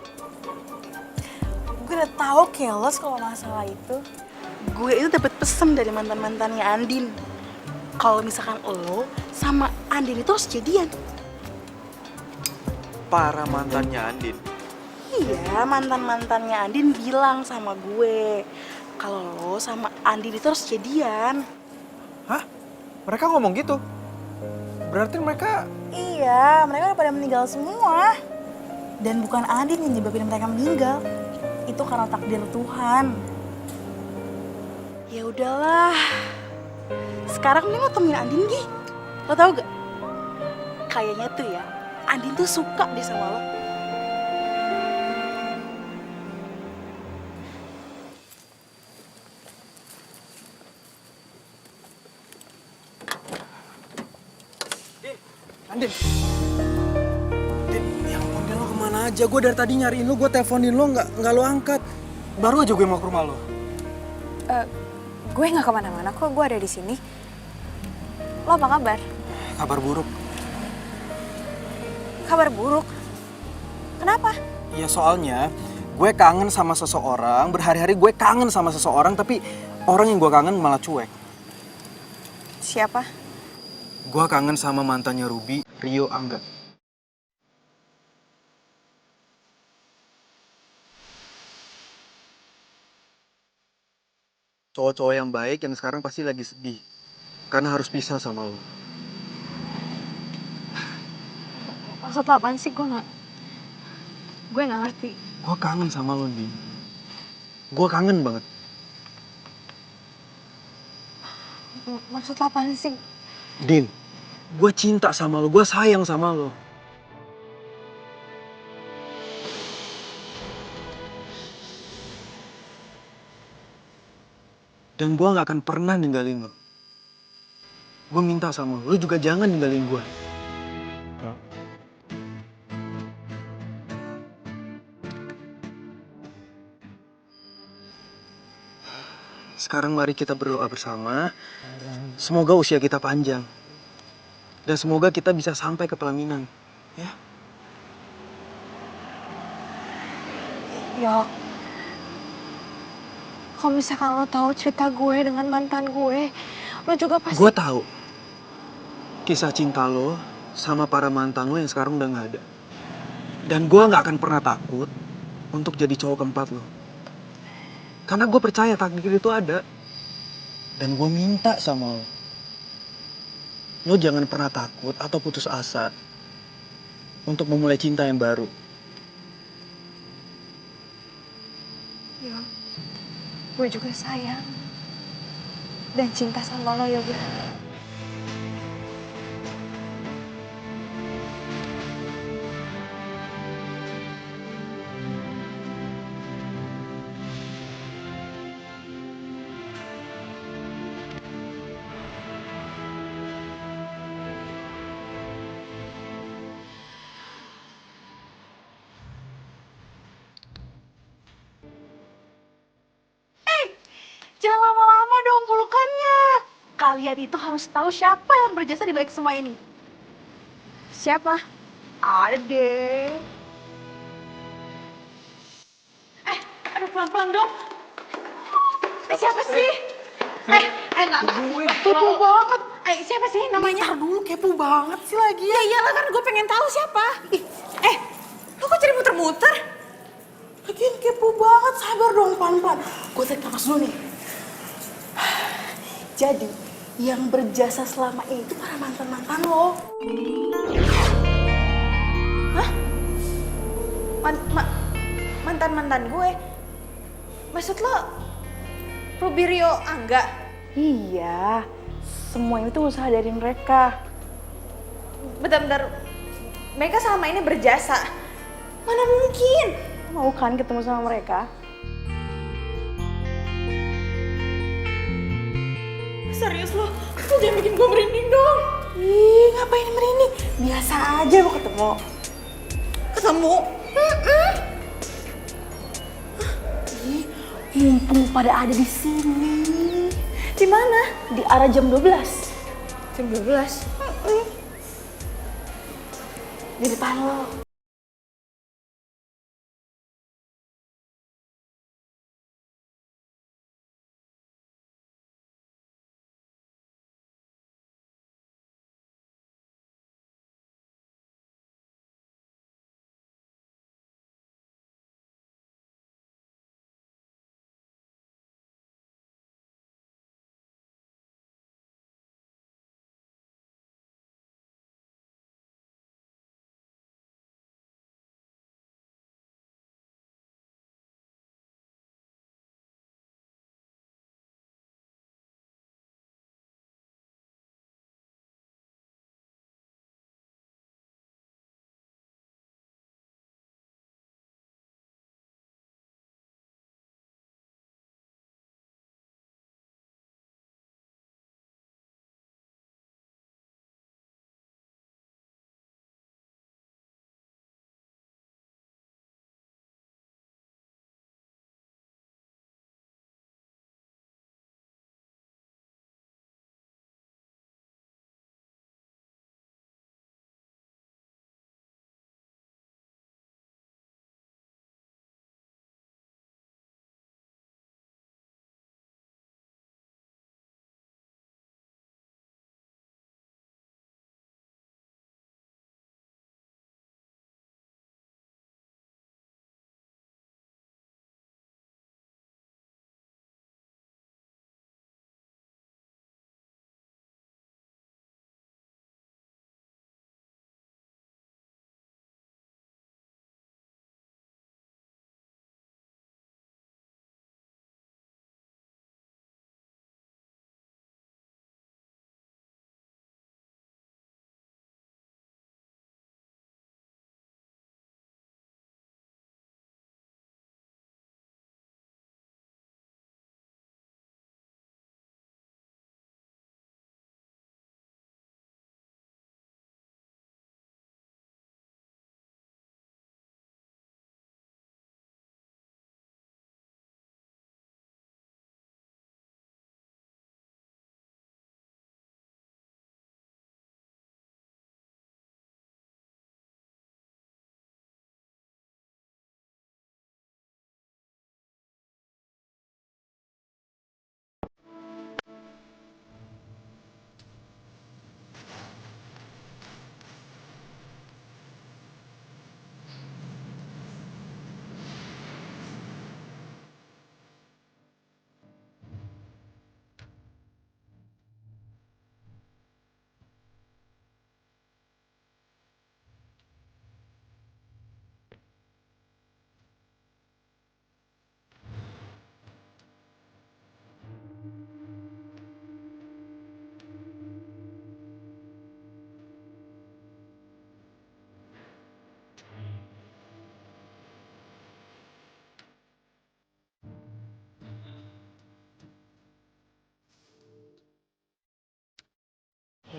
Gue udah tahu keles kalau masalah itu. Gue itu dapat pesan dari mantannya Andin. Kalau misalkan lo sama Andin itu harus jadian. para mantannya Andin. Iya, mantannya Andin bilang sama gue kalau lo sama Andin itu harus jadian. Hah? Mereka ngomong gitu? Berarti mereka... Iya, mereka udah pada meninggal semua. Dan bukan Andin yang nyebabin mereka meninggal. Itu karena takdir Tuhan. Ya udahlah. Sekarang mending lo temuin Andin, Gi. Lo tau gak? Kayaknya tuh ya, Andin tuh suka deh sama lo. Andin, ya ampun, Din, lo kemana aja? Gue dari tadi nyariin lo, gue teleponin lo, nggak lo angkat. Baru aja gue mau ke rumah lo. Gue nggak kemana-mana kok, gue ada di sini. Lo apa kabar? Kabar buruk. Kabar buruk? Kenapa? Ya soalnya gue kangen sama seseorang, berhari-hari gue kangen sama seseorang, tapi orang yang gue kangen malah cuek. Siapa? Gue kangen sama mantannya Ruby, Rio Angga. Cowok-cowok yang baik yang sekarang pasti lagi sedih. Karena harus pisah sama lo. Maksud lo apaan sih? Gue nggak ngerti. Gue kangen sama lo, Din. Gue kangen banget. Maksud lo apaan sih? Din, gue cinta sama lo, gue sayang sama lo. Dan gue gak akan pernah ninggalin lo. Gue minta sama lo juga jangan ninggalin gue. Sekarang mari kita berdoa bersama. Semoga usia kita panjang. Dan semoga kita bisa sampai ke pelaminan. Ya? Yok, kalau misalkan lo tahu cerita gue dengan mantan gue, lo juga pasti... Gue tahu kisah cinta lo sama para mantan lo yang sekarang udah gak ada. Dan gue gak akan pernah takut untuk jadi cowok keempat lo. Karena gue percaya takdir itu ada. Dan gue minta sama lo. Lo jangan pernah takut atau putus asa untuk memulai cinta yang baru. Yok, gue juga sayang dan cinta sama lo, Yoga. Jangan lama-lama dong pelukannya. Kalian itu harus tahu siapa yang berjasa di balik semua ini. Siapa? Ada deh. Aduh pelan-pelan dong. Siapa sih? Kepo banget. Siapa sih namanya? Ntar dulu, kepo banget sih lagi. Ya iyalah kan gue pengen tahu siapa. Lo kok jadi muter-muter? Lagian kepo banget, sabar dong pelan-pelan. Gue tarik nafas dulu nih. Jadi, yang berjasa selama ini itu para mantan-mantan lo. Hah? Mantan-mantan gue? Maksud lo Ruby, Rio, Angga? Iya, semua itu usaha dari mereka. Bentar-bentar, mereka selama ini berjasa. Mana mungkin? Mau kan ketemu sama mereka? Serius lo? Lo jangan bikin gue merinding dong. Ih, ngapain merinding? Biasa aja lo ketemu. Ketemu? Ih, mumpung pada ada di sini. Di mana? Di arah jam 12. Jam 12? Di depan lo.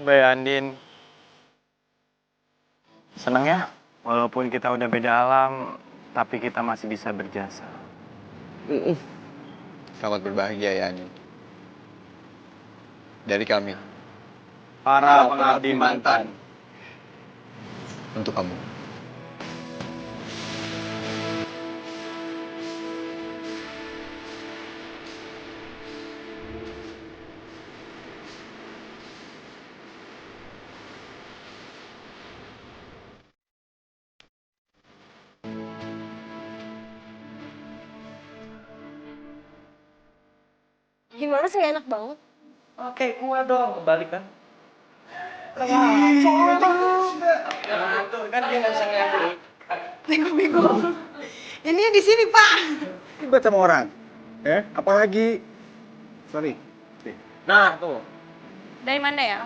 Mbak Andin. Seneng ya? Walaupun kita udah beda alam, tapi kita masih bisa berjasa. Selamat berbahagia ya, Andin. Dari kami. Para pengabdi mantan. Untuk kamu. Gimana sih, enak banget. Oke, gua dong. Balik kan? Tuh kan dia nggak bisa ngeliat. Bego. Ini di sini, Pak. Ribet sama orang. Apalagi. Sorry. Nah, tuh. Dari mana ya?